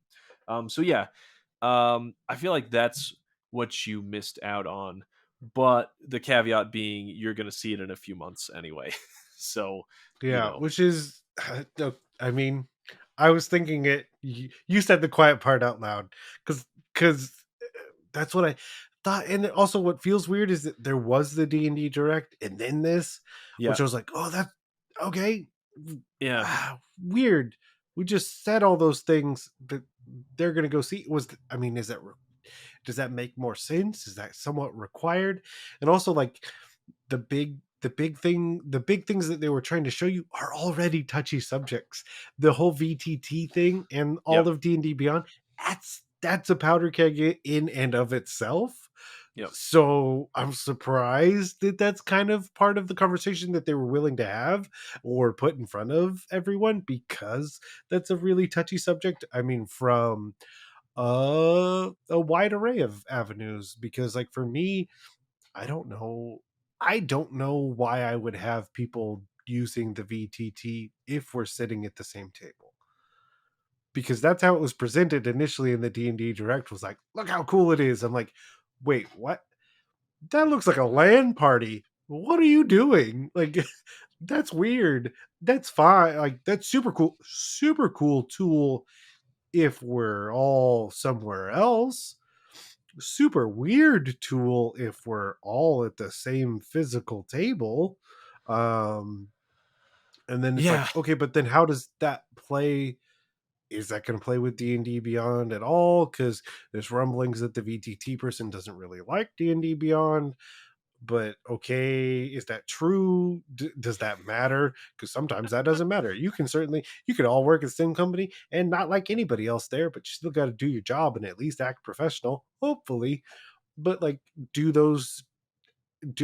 So yeah, I feel like that's what you missed out on, but the caveat being you're going to see it in a few months anyway. So you Yeah, know which is, I mean, I was thinking it. You said the quiet part out loud, because that's what I thought. And also, what feels weird is that there was the D&D Direct, and then this, yeah, which I was like, oh, that okay, yeah. weird. We just said all those things that they're gonna go see. I mean, is that Does that make more sense? Is that somewhat required? And also, like, the big things that they were trying to show you are already touchy subjects. The whole VTT thing and all Yep. of D&D Beyond, that's a powder keg in and of itself. Yep. So I'm surprised that that's kind of part of the conversation that they were willing to have or put in front of everyone, because that's a really touchy subject. I mean, from a wide array of avenues, because like for me, I don't know. I don't know why I would have people using the VTT if we're sitting at the same table. Because that's how it was presented initially in the D&D Direct, was like, look how cool it is. I'm like, wait, what? That looks like a LAN party. What are you doing? Like, that's weird. That's fine. Like, that's super cool tool if we're all somewhere else. Super weird tool if we're all at the same physical table. Um, and then it's Yeah. like, okay, but then how does that play? Is that going to play with D&D Beyond at all? Because there's rumblings that the VTT person doesn't really like D&D Beyond. But okay, is that true? Does that matter? Because sometimes that doesn't matter. You could all work at the same company and not like anybody else there, but you still got to do your job and at least act professional, hopefully. But like, do those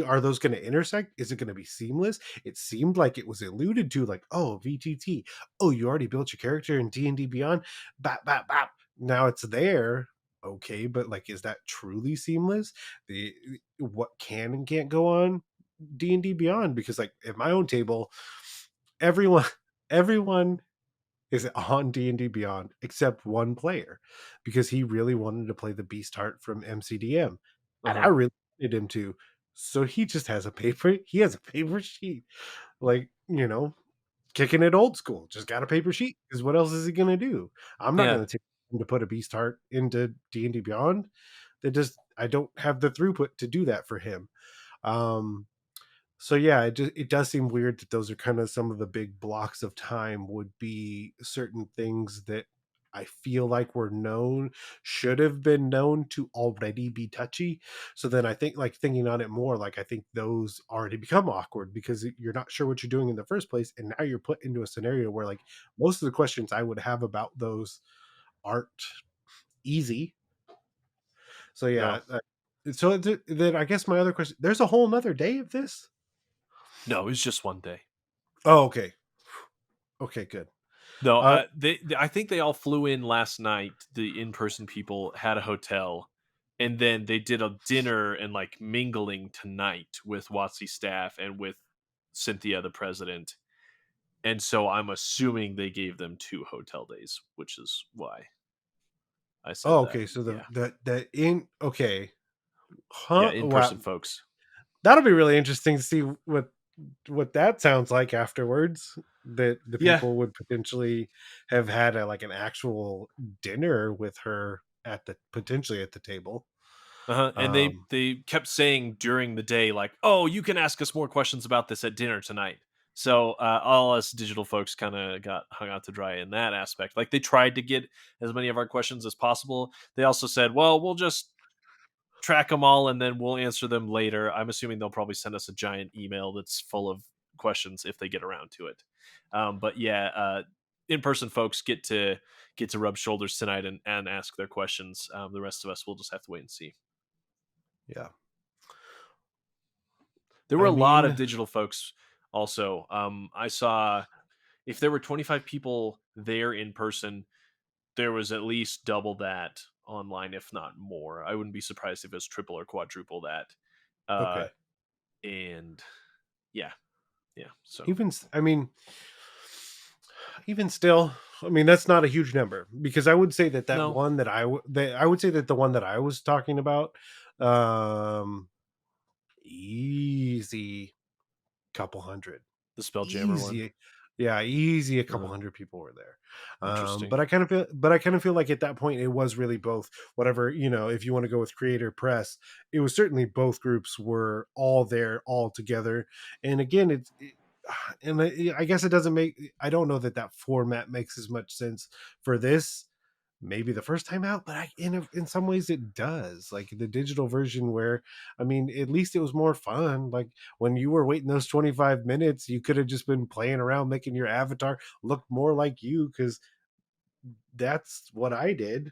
are those going to intersect? Is it going to be seamless? It seemed like it was alluded to, like, oh, VTT, oh, you already built your character in D&D Beyond, bap bap bap, now it's there. Okay, but like, is that truly seamless? The What can and can't go on D&D Beyond? Because like at my own table, everyone everyone is on D&D Beyond except one player, because he really wanted to play the Beast Heart from MCDM, and I Uh-huh. really wanted him to. So he has a paper sheet, like, kicking it old school. Just got a paper sheet, because what else is he going to do? I'm not Yeah. going to take him to put a Beast Heart into D&D Beyond. I don't have the throughput to do that for him. Um so yeah, it does seem weird that those are kind of some of the big blocks of time, would be certain things that I feel like were known, should have been known to already be touchy. So then I think, like, thinking on it more, like, I think those already become awkward because you're not sure what you're doing in the first place, and now you're put into a scenario where, like, most of the questions I would have about those aren't easy. So No. yeah, then I guess my other question: there's a whole nother day of this. No, it was just one day. Oh, okay. Okay, good. No, Uh, I think they all flew in last night. The in-person people had a hotel, and then they did a dinner and like mingling tonight with WotC staff and with Cynthia, the president. And so I'm assuming they gave them 2 hotel days, which is why I said Oh, that. okay. So Yeah, the in okay, yeah, huh? in-person Wow, folks. that'll be really interesting to see what that sounds like afterwards. That the Yeah, people would potentially have had like an actual dinner with her at the potentially at the table. and they Um, they kept saying during the day like, "Oh, you can ask us more questions about this at dinner tonight." So all us digital folks kind of got hung out to dry in that aspect. Like they tried to get as many of our questions as possible. They also said, "Well, we'll just track them all and then we'll answer them later." I'm assuming they'll probably send us a giant email that's full of questions if they get around to it. But yeah, in-person folks get to rub shoulders tonight and ask their questions. The rest of us will just have to wait and see. yeah. There were I a lot of mean, digital folks also. I saw if there were 25 people there in person, there was at least double that online, if not more. I wouldn't be surprised if it was triple or quadruple that. Uh, okay. and yeah, yeah. So I mean, even still, I mean, that's not a huge number, because I would say that no, I would say that the one that I was talking about, um, easy couple hundred. the Spelljammer one. Easy. Yeah, easy, a couple Uh, hundred people were there. Interesting. But I kind of feel like at that point it was really both. Whatever, if you want to go with creator press, it was certainly both groups were all there all together. And again, and I guess it doesn't make, I don't know that that format makes as much sense for this, maybe the first time out, but in some ways it does. Like the digital version, where I mean, at least it was more fun. Like when you were waiting those 25 minutes, you could have just been playing around, making your avatar look more like you, because that's what I did.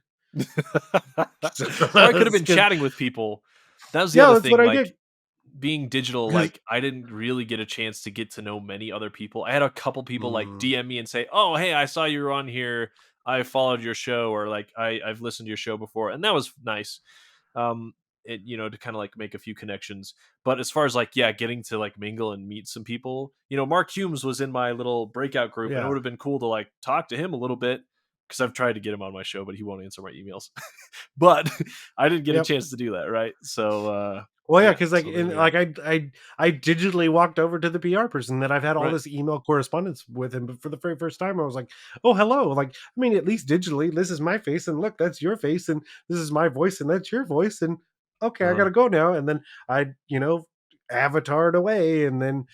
Or I could have been 'Cause- chatting with people. That was the yeah, other that's what thing, I like, did. being digital, 'Cause- like, I didn't really get a chance to get to know many other people. I had a couple people, like, Mm, DM me and say, "Oh, hey, I saw you were on here. I followed your show," or, like, I've listened to your show before," and that was nice. Um, to kinda, like, make a few connections. But as far as, like, yeah, getting to, like, mingle and meet some people, Mark Humes was in my little breakout group, and it yeah. would have been cool to, like, talk to him a little bit because 'cause I've tried to get him on my show, but he won't answer my emails. But I didn't get a Yep. chance to do that, right? So, Well, yeah, yeah, because so there we go. I digitally walked over to the PR person that I've had all Right. this email correspondence with him, but for the very first time, I was like, "Oh, hello!" Like, I mean, at least digitally, this is my face, and look, that's your face, and this is my voice, and that's your voice, and okay, I Uh-huh. gotta go now. And then I, avatared away, and then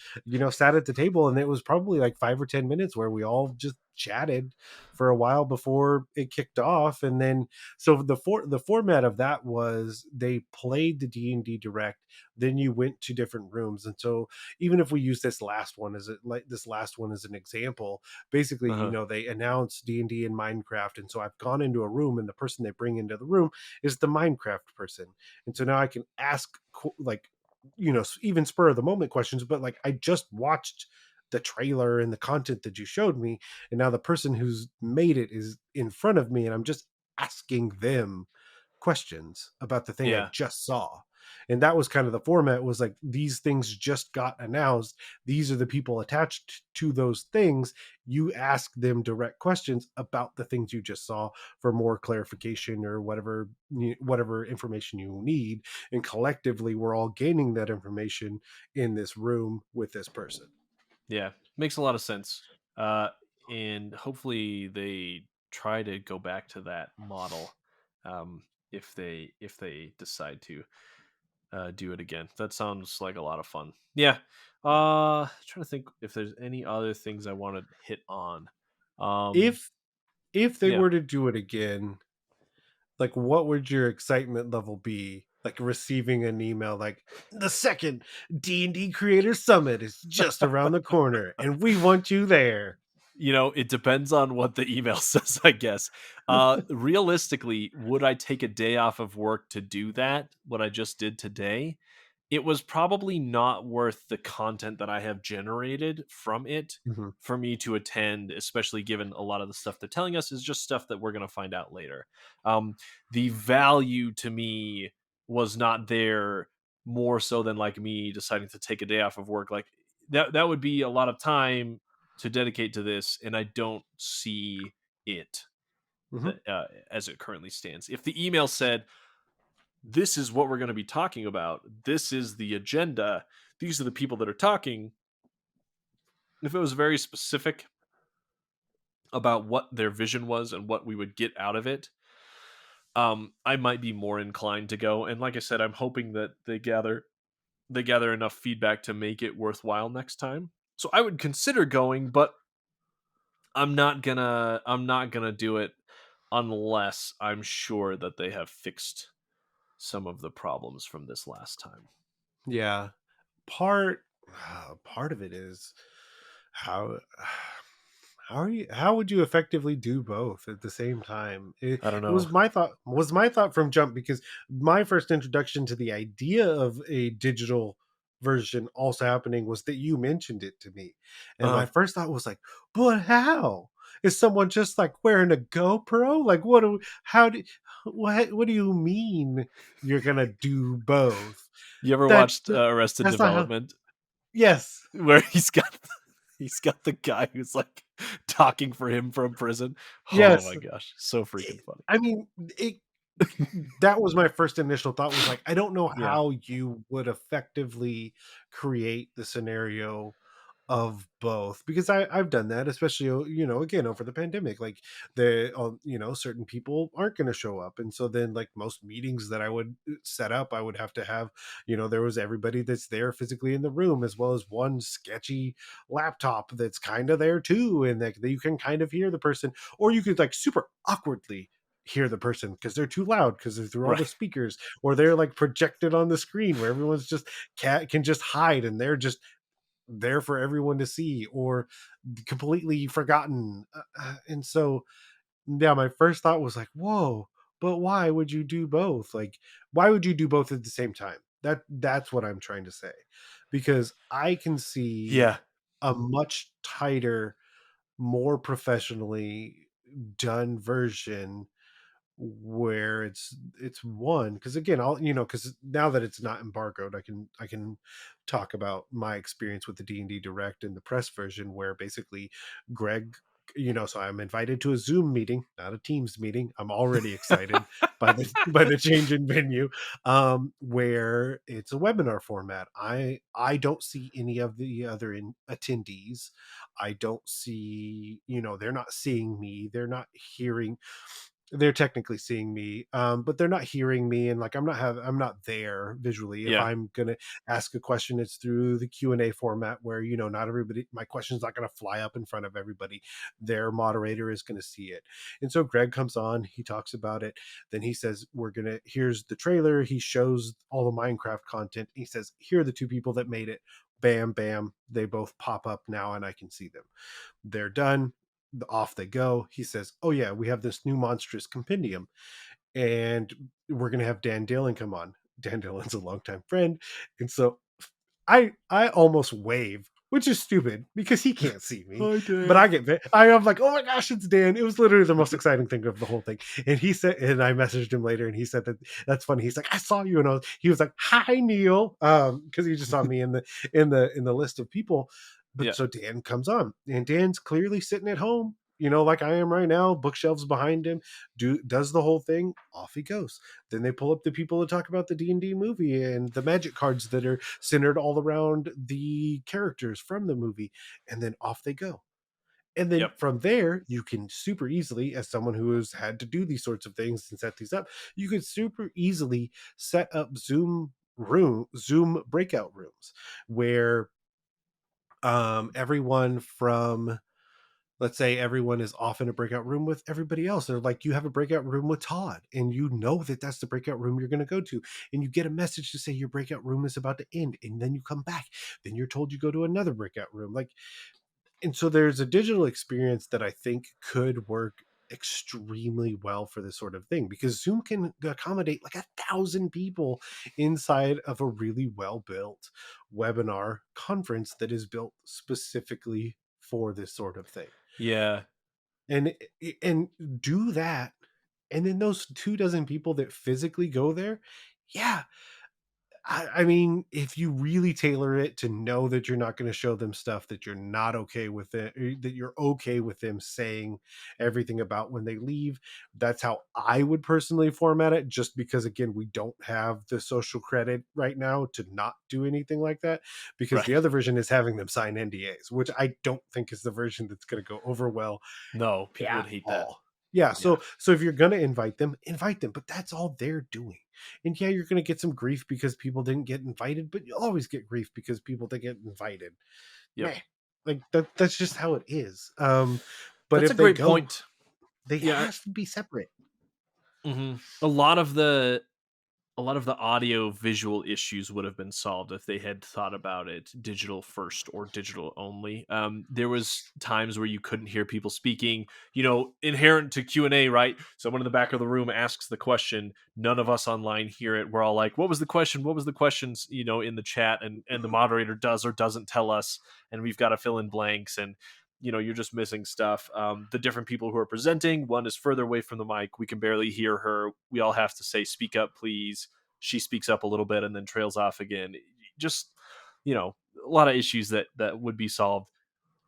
sat at the table, and it was probably like 5 or 10 minutes where we all just chatted for a while before it kicked off. And then so the format of that was they played the D&D direct, then you went to different rooms. And so even if we use this last one as an example, basically, Uh-huh. they announced D&D and Minecraft, and so I've gone into a room, and the person they bring into the room is the Minecraft person. And so now I can ask, like, even spur of the moment questions, but like, I just watched the trailer and the content that you showed me, and now the person who's made it is in front of me, and I'm just asking them questions about the thing I Yeah. just saw. And that was kind of the format, was like, these things just got announced, these are the people attached to those things, you ask them direct questions about the things you just saw for more clarification or whatever information you need, and collectively we're all gaining that information in this room with this person. Yeah. Makes a lot of sense. Uh, and hopefully they try to go back to that model, if they decide to do it again. That sounds like a lot of fun. Yeah. Trying to think if there's any other things I want to hit on. Um, If they yeah. were to do it again, like, what would your excitement level be? Like receiving an email like, the second D&D Creator Summit is just around the corner, and we want you there. It depends on what the email says, I guess. Realistically, would I take a day off of work to do that? What I just did today? It was probably not worth the content that I have generated from it Mhm, for me to attend, especially given a lot of the stuff they're telling us is just stuff that we're going to find out later. Um, the value to me was not there more so than like me deciding to take a day off of work. Like that would be a lot of time to dedicate to this, and I don't see it mhm, as it currently stands. If the email said, "This is what we're going to be talking about. This is the agenda. These are the people that are talking," if it was very specific about what their vision was and what we would get out of it, I might be more inclined to go. And like I said, I'm hoping that they gather enough feedback to make it worthwhile next time. So I would consider going, but I'm not gonna do it unless I'm sure that they have fixed some of the problems from this last time. yeah. Part of it is how how would you effectively do both at the same time? it, I don't it know. was my thought from jump, because my first introduction to the idea of a digital version also happening was that you mentioned it to me, and my Uh, first thought was like, but how is someone just like wearing a GoPro? Like, what do you mean you're gonna do both? you ever that watched Arrested that's not how. Development, Yes. where he's got the guy who's like talking for him from prison? Oh Yes. my gosh, so freaking funny. I mean, it that was my first initial thought, was like, I don't know Yeah. how you would effectively create the scenario of both, because I've done that, especially again over the pandemic. Like, certain people aren't going to show up, and so then, like, most meetings that I would set up, I would have to have, there was everybody that's there physically in the room, as well as one sketchy laptop that's kind of there too, and that you can kind of hear the person, or you could like super awkwardly hear the person because they're too loud because they're through all the Right. speakers, or they're like projected on the screen where everyone's just can just hide and they're just there for everyone to see, or completely forgotten. And so yeah, my first thought was like, whoa, but why would you do both? Like, why would you do both at the same time? That's what I'm trying to say. Because I can see Yeah. a much tighter, more professionally done version where it's one, because again, I'll, because now that it's not embargoed, I can talk about my experience with the D&D Direct and the press version, where basically Greg, so I'm invited to a Zoom meeting, not a Teams meeting. I'm already excited by the change in venue, where it's a webinar format. I don't see any of the other attendees. I don't see, they're not seeing me, they're technically seeing me, but they're not hearing me, and like I'm not there visually. If Yeah. I'm gonna ask a question, it's through the Q&A format, where not everybody, my question's not gonna fly up in front of everybody. Their moderator is gonna see it. And so Greg comes on, he talks about it, then he says, here's the trailer, he shows all the Minecraft content, he says, here are the two people that made it. Bam bam, they both pop up now and I can see them. They're done. Off they go. He says, oh yeah, we have this new monstrous compendium, and we're gonna have Dan Dillon come on. Dan Dillon's a longtime friend, and so I almost wave, which is stupid because he can't see me. Hi, But Dan. I am like, oh my gosh, it's Dan. It was literally the most exciting thing of the whole thing. And he said, and I messaged him later, and he said that that's funny. He's like, I saw you, and he was like, hi Neal, because he just saw me in the list of people. But Yeah. so Dan comes on, and Dan's clearly sitting at home, like I am right now, bookshelves behind him, does the whole thing, off he goes. Then they pull up the people to talk about the D&D movie and the magic cards that are centered all around the characters from the movie, and then off they go. And then Yep. from there, you can super easily, as someone who has had to do these sorts of things and set these up, you could super easily set up Zoom breakout rooms where everyone from, let's say everyone is off in a breakout room with everybody else. They're like, you have a breakout room with Todd, and that that's the breakout room you're going to go to. And you get a message to say your breakout room is about to end. And then you come back. Then you're told you go to another breakout room. Like, and so there's a digital experience that I think could work extremely well for this sort of thing, because Zoom can accommodate like 1,000 people inside of a really well built webinar conference that is built specifically for this sort of thing. Yeah. And do that, and then those 2 dozen people that physically go there, yeah, I mean, if you really tailor it to know that you're not going to show them stuff that you're not okay with it, that you're okay with them saying everything about when they leave, that's how I would personally format it. Just because, again, we don't have the social credit right now to not do anything like that. Because Right. the other version is having them sign NDAs, which I don't think is the version that's going to go over well No, people at would hate that. all. Yeah, Yeah. so if you're gonna invite them, but that's all they're doing. And yeah, you're gonna get some grief because people didn't get invited, but you always get grief because people didn't get invited. Yep. Meh. Like that's just how it is. But That's a if they great go, point. they Yeah. have to be separate. A lot of the audio visual issues would have been solved if they had thought about it digital first or digital only. There was times where you couldn't hear people speaking, inherent to Q&A, right? Someone in the back of the room asks the question, none of us online hear it. We're all like, what was the question, what was the questions, in the chat, and the moderator does or doesn't tell us, and we've got to fill in blanks, and you're just missing stuff. The different people who are presenting, one is further away from the mic, we can barely hear her, we all have to say, speak up please. She speaks up a little bit and then trails off again. Just, a lot of issues that would be solved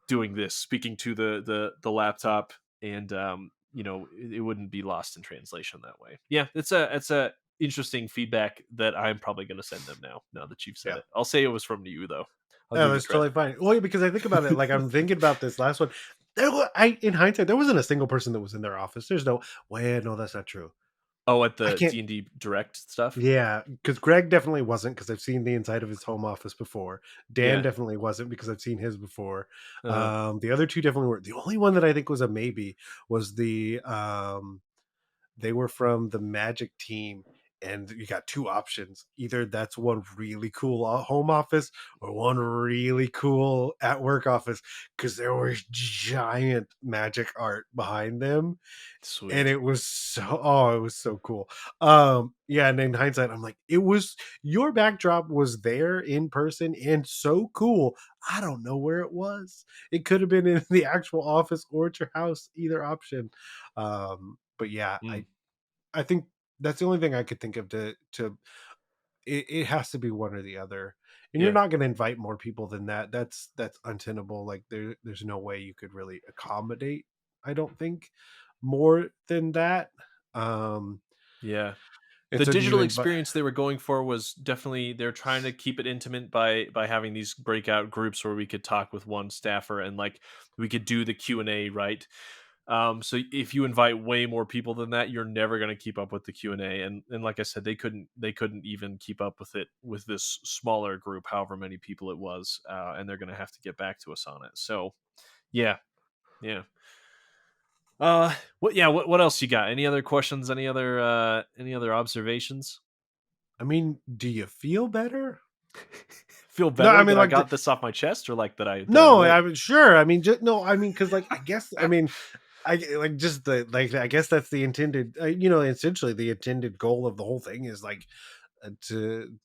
doing this, speaking to the laptop, and it wouldn't be lost in translation that way. Yeah, it's a interesting feedback that I'm probably going to send them now that you've said Yeah. it. I'll say it was from you though. I'll Oh, give you that's credit. totally fine. Well, yeah, because I think about it, like I'm thinking about this last one. In hindsight, there wasn't a single person that was in their office. There's no way. No, that's not true. Oh, at I the can't. D&D Direct stuff. Yeah, because Greg definitely wasn't, because I've seen the inside of his home office before. Dan Yeah. definitely wasn't, because I've seen his before. Uh-huh. The other two definitely were. The only one that I think was a maybe was the they were from the Magic team, and you got two options. Either that's one really cool home office or one really cool at work office, because there was giant Magic art behind them, and Sweet. it was it was so cool. Yeah, and in hindsight, I'm like, it was your backdrop was there in person and so cool. I don't know where it was. It could have been in the actual office or at your house, either option. But yeah, Mm, I think that's the only thing I could think of to it has to be one or the other. And you're yeah. not going to invite more people than that. That's untenable. Like there's no way you could really accommodate, I don't think, more than that. Um Yeah. and The so do you digital invite experience they were going for was definitely they're trying to keep it intimate by having these breakout groups where we could talk with one staffer and like we could do the Q&A, right? So if you invite way more people than that, you're never going to keep up with the Q&A, and like I said, they couldn't even keep up with it with this smaller group, however many people it was, and they're going to have to get back to us on it. So yeah, yeah. What else you got? Any other questions? Any other observations? I mean, do you feel better? Feel No, I better mean that I like got this off my chest, or like that I no, won't? I mean sure. I mean just no, I mean cuz like I guess I mean I like just the like I guess that's the intended essentially the intended goal of the whole thing is like to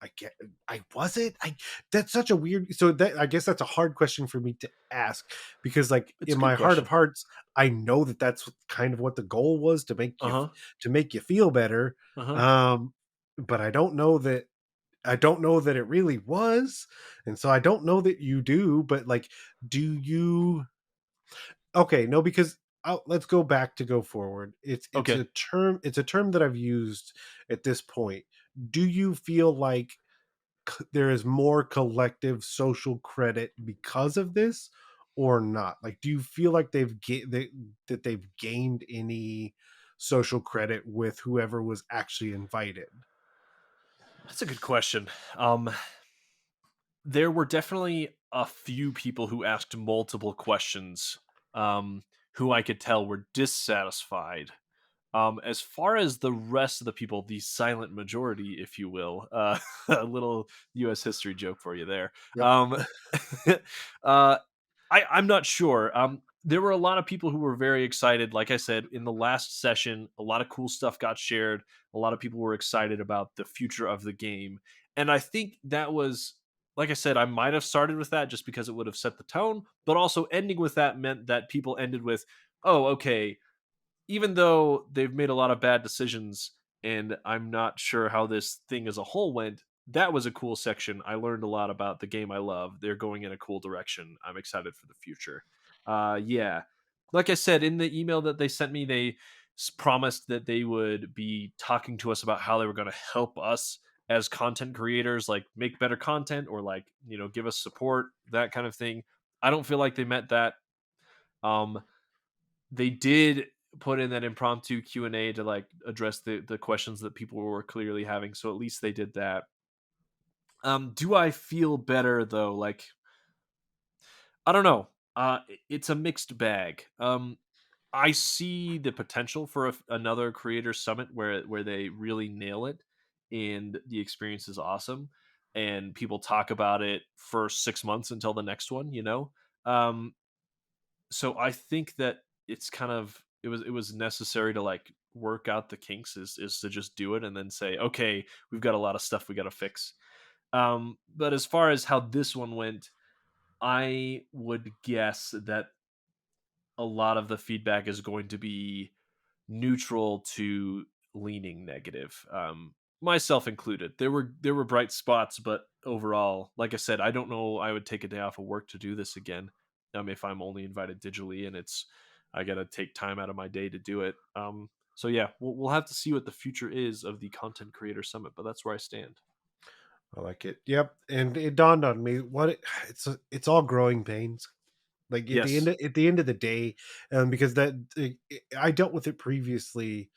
I get I was it I that's such a weird so that I guess that's a hard question for me to ask because like It's in a good my heart of question. hearts I know that that's kind of what the goal was Uh huh. to make you feel better. Uh huh. um but I don't know that it really was, and so I don't know that you do, but like do you okay, no, because let's go back to go forward. Okay. It's a term that I've used at this point. Do you feel like there is more collective social credit because of this or not? Like, do you feel like that they've gained any social credit with whoever was actually invited? That's a good question. There were definitely a few people who asked multiple questions, who I could tell were dissatisfied. As far as the rest of the people, the silent majority, if you will, a little U.S. history joke for you there. Yep. Um, uh, I'm not sure. There were a lot of people who were very excited. Like I said, in the last session, a lot of cool stuff got shared. A lot of people were excited about the future of the game. And I think that was, like I said, I might have started with that just because it would have set the tone, but also ending with that meant that people ended with, oh, okay, even though they've made a lot of bad decisions and I'm not sure how this thing as a whole went, that was a cool section. I learned a lot about the game I love. They're going in a cool direction. I'm excited for the future. Yeah. Like I said, in the email that they sent me, they promised that they would be talking to us about how they were going to help us as content creators, like make better content or like, give us support, that kind of thing. I don't feel like they met that. Um, they did put in that impromptu Q&A to like address the questions that people were clearly having, so at least they did that. Do I feel better though? Like, I don't know. It's a mixed bag. I see the potential for another creator summit where they really nail it and the experience is awesome and people talk about it for 6 months until the next one. um so I think that it's kind of it was necessary to like work out the kinks, is to just do it and then say, okay, we've got a lot of stuff we got to fix. But as far as how this one went, I would guess that a lot of the feedback is going to be neutral to leaning negative, myself included. There were bright spots, but overall, like I said, I don't know I would take a day off of work to do this again, if I'm only invited digitally and it's I gotta take time out of my day to do it. So yeah, we'll have to see what the future is of the content creator summit, but that's where I stand. I like it. Yep. And it dawned on me it's all growing pains. Like Yes. at the end of the day, because I dealt with it previously.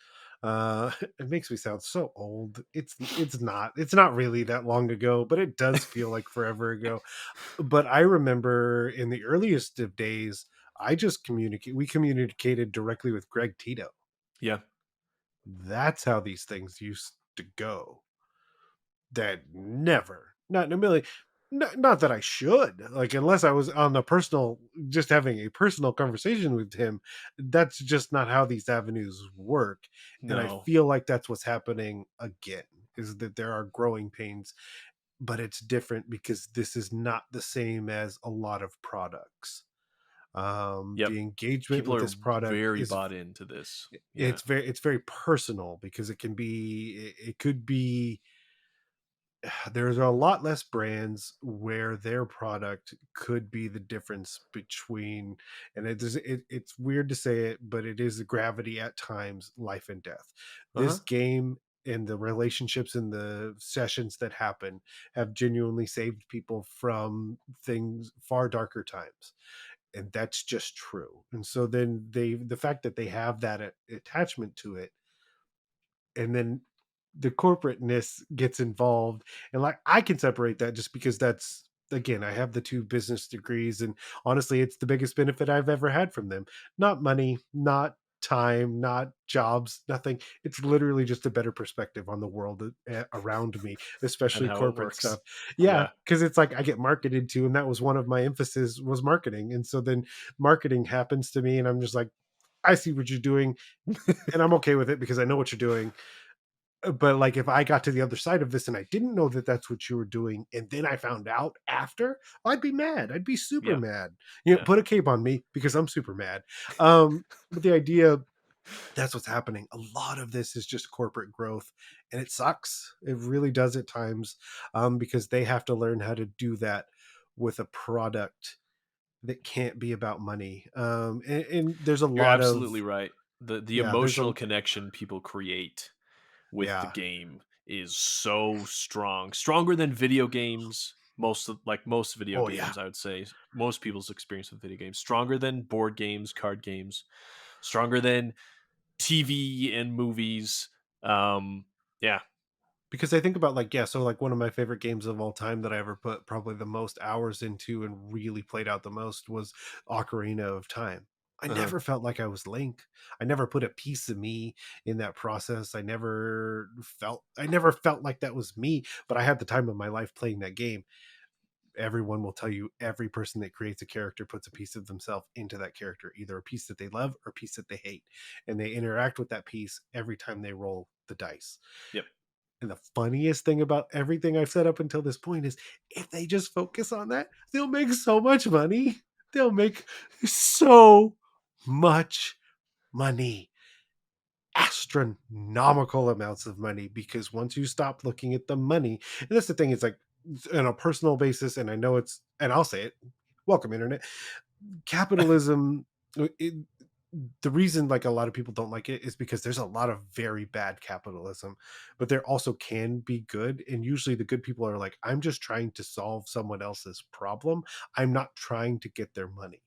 It makes me sound so old. It's not really that long ago, but it does feel like forever ago. But I remember in the earliest of days, I just communicate we communicated directly with Greg Tito. Yeah. That's how these things used to go. That never, not in a million. Not that I should, like, unless I was on a personal, just having a personal conversation with him. That's just not how these avenues work. And I No. feel like that's what's happening again, is that there are growing pains, but it's different because this is not the same as a lot of products. Yep. The engagement People with are this product very is, bought into this. Yeah. it's very personal because it can be, it could be, there's a lot less brands where their product could be the difference between, and it's weird to say it, but it is the gravity at times, life and death. This Uh-huh. game and the relationships and the sessions that happen have genuinely saved people from things far darker times, and that's just true. And so then the fact that they have that attachment to it, and then the corporateness gets involved, and like I can separate that just because that's, again, I have the two business degrees, and honestly it's the biggest benefit I've ever had from them. Not money, not time, not jobs, nothing. It's literally just a better perspective on the world around me, And especially how it corporate stuff. works. Yeah, Yeah. because it's like I get marketed to, and that was one of my emphasis, was marketing. And so then marketing happens to me, and I'm just like, I see what you're doing, and I'm okay with it because I know what you're doing. But like, if I got to the other side of this and I didn't know that that's what you were doing, and then I found out after, I'd be mad. I'd be super Yeah. mad. Yeah. Put a cape on me because I'm super mad. But the idea, that's what's happening. A lot of this is just corporate growth, and it sucks. It really does at times, because they have to learn how to do that with a product that can't be about money. And there's a You're lot of, absolutely right. The yeah, there's a, emotional connection people create with the yeah, game is so strong. Stronger than video games. Most video oh yeah. games, I would say. Most people's experience with video games. Stronger than board games, card games. Stronger than TV and movies. Yeah. Because I think about, like, yeah, so like one of my favorite games of all time that I ever put probably the most hours into and really played out the most was Ocarina of Time. I Uh-huh. never felt like I was Link. I never put a piece of me in that process. I never felt like that was me, but I had the time of my life playing that game. Everyone will tell you every person that creates a character puts a piece of themselves into that character, either a piece that they love or a piece that they hate. And they interact with that piece every time they roll the dice. Yep. And the funniest thing about everything I've said up until this point is, if they just focus on that, they'll make so much money. They'll make so much money, astronomical amounts of money, because once you stop looking at the money, and that's the thing, it's like, on a personal basis, and I know it's, and I'll say it, welcome internet, capitalism, it, the reason like a lot of people don't like it is because there's a lot of very bad capitalism, but there also can be good, and usually the good people are like, I'm just trying to solve someone else's problem. I'm not trying to get their money.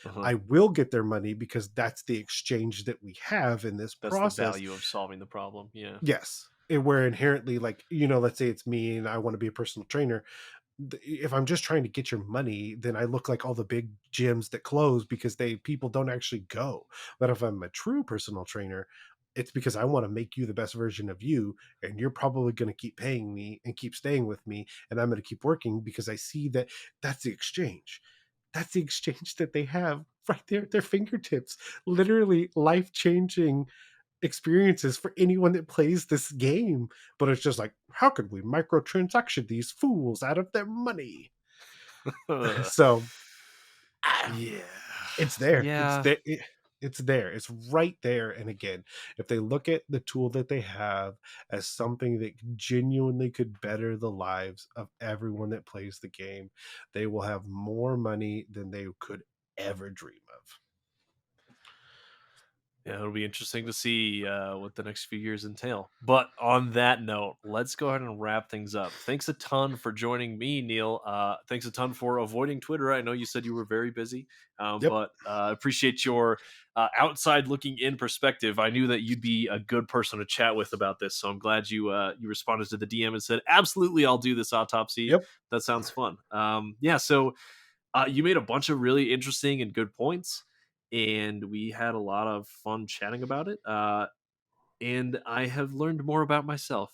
Uh-huh. I will get their money because that's the exchange that we have in this That's the process. value of solving the problem. Yeah. Yes, and where inherently, like, let's say it's me and I want to be a personal trainer. If I'm just trying to get your money, then I look like all the big gyms that close because they people don't actually go. But if I'm a true personal trainer, it's because I want to make you the best version of you, and you're probably going to keep paying me and keep staying with me, and I'm going to keep working because I see that that's the exchange. That's the exchange that they have right there at their fingertips. Literally life changing experiences for anyone that plays this game. But it's just like, how could we microtransaction these fools out of their money? So ah, Yeah. it's there. Yeah. It's there. It's right there. And again, if they look at the tool that they have as something that genuinely could better the lives of everyone that plays the game, they will have more money than they could ever dream of. Yeah, it'll be interesting to see what the next few years entail. But on that note, let's go ahead and wrap things up. Thanks a ton for joining me, Neil. Thanks a ton for avoiding Twitter. I know you said you were very busy, Yep. but appreciate your outside looking in perspective. I knew that you'd be a good person to chat with about this, so I'm glad you responded to the DM and said, "Absolutely, I'll do this autopsy." Yep. That sounds fun. Yeah, so you made a bunch of really interesting and good points, and we had a lot of fun chatting about it. and I have learned more about myself.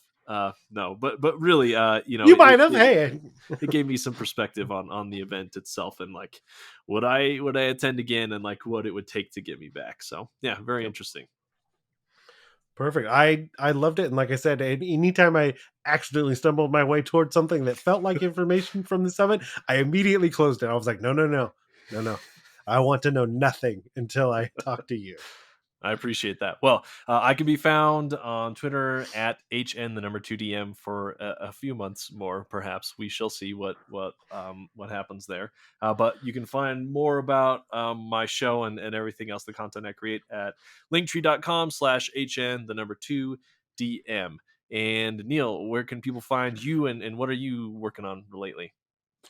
No, but really, You might have. Hey, it gave me some perspective on the event itself, and like would I attend again, and like what it would take to get me back. So yeah, very yep. interesting. Perfect. I loved it, and like I said, anytime I accidentally stumbled my way towards something that felt like information from the summit, I immediately closed it. I was like, no, no, no, no, no. I want to know nothing until I talk to you. I appreciate that. Well, I can be found on Twitter at HN the number 2DM for a few months more, perhaps. We shall see what happens there. But you can find more about my show and everything else, the content I create at linktree.com/HN the number 2DM. And Neal, where can people find you, and what are you working on lately?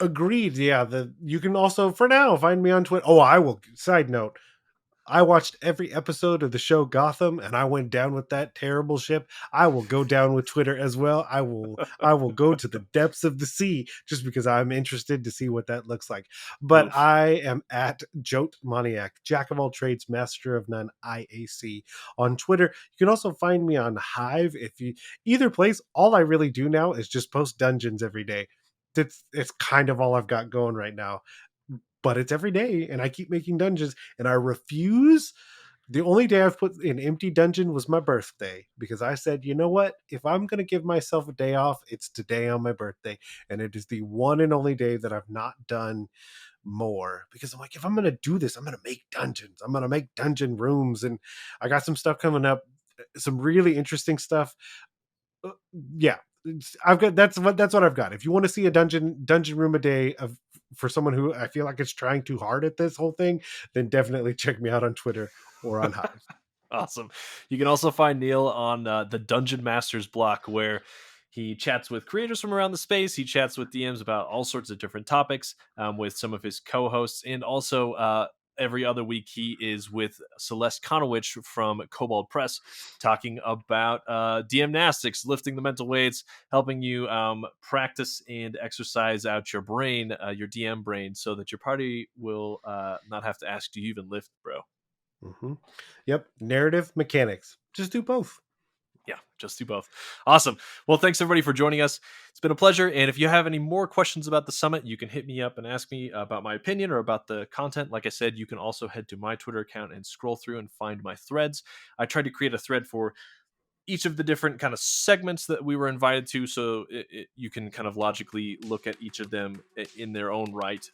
Agreed. Yeah, you can also for now find me on Twitter. Oh, I will. Side note: I watched every episode of the show Gotham, and I went down with that terrible ship. I will go down with Twitter as well. I will go to the depths of the sea just because I'm interested to see what that looks like. But Oof. I am at Jote Maniac, Jack of all trades, master of none, IAC on Twitter. You can also find me on Hive. If you either place, all I really do now is just post dungeons every day. It's kind of all I've got going right now, but it's every day and I keep making dungeons and I refuse. The only day I've put an empty dungeon was my birthday because I said, you know what? If I'm going to give myself a day off, it's today on my birthday. And it is the one and only day that I've not done more because I'm like, if I'm going to do this, I'm going to make dungeons. I'm going to make dungeon rooms. And I got some stuff coming up, some really interesting stuff. Yeah, I've got that's what I've got. If you want to see a dungeon room a day of for someone who I feel like is trying too hard at this whole thing, then definitely check me out on Twitter or on Hive. Awesome. You can also find Neal on the Dungeon Masters block, where he chats with creators from around the space. He chats with DMs about all sorts of different topics with some of his co-hosts, and also every other week he is with Celeste Konowich from Cobalt Press, talking about DM nastics, lifting the mental weights, helping you practice and exercise out your brain, your DM brain, so that your party will not have to ask, "Do you even lift, bro?" Mm-hmm. Yep, narrative mechanics. Just do both. Yeah, just do both. Awesome. Well, thanks everybody for joining us. It's been a pleasure. And if you have any more questions about the summit, you can hit me up and ask me about my opinion or about the content. Like I said, you can also head to my Twitter account and scroll through and find my threads. I tried to create a thread for each of the different kind of segments that we were invited to, so you can kind of logically look at each of them in their own right.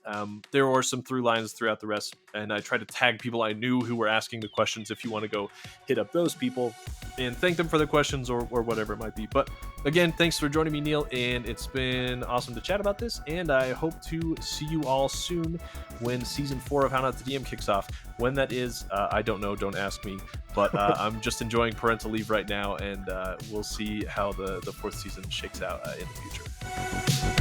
There were some through lines throughout the rest, and I tried to tag people I knew who were asking the questions. If you want to go hit up those people and thank them for the questions or whatever it might be. But again, thanks for joining me, Neal, and it's been awesome to chat about this, and I hope to see you all soon when season 4 of How Not to DM kicks off. When that is, I don't know, don't ask me, but I'm just enjoying parental leave right now, and we'll see how the 4th season shakes out in the future.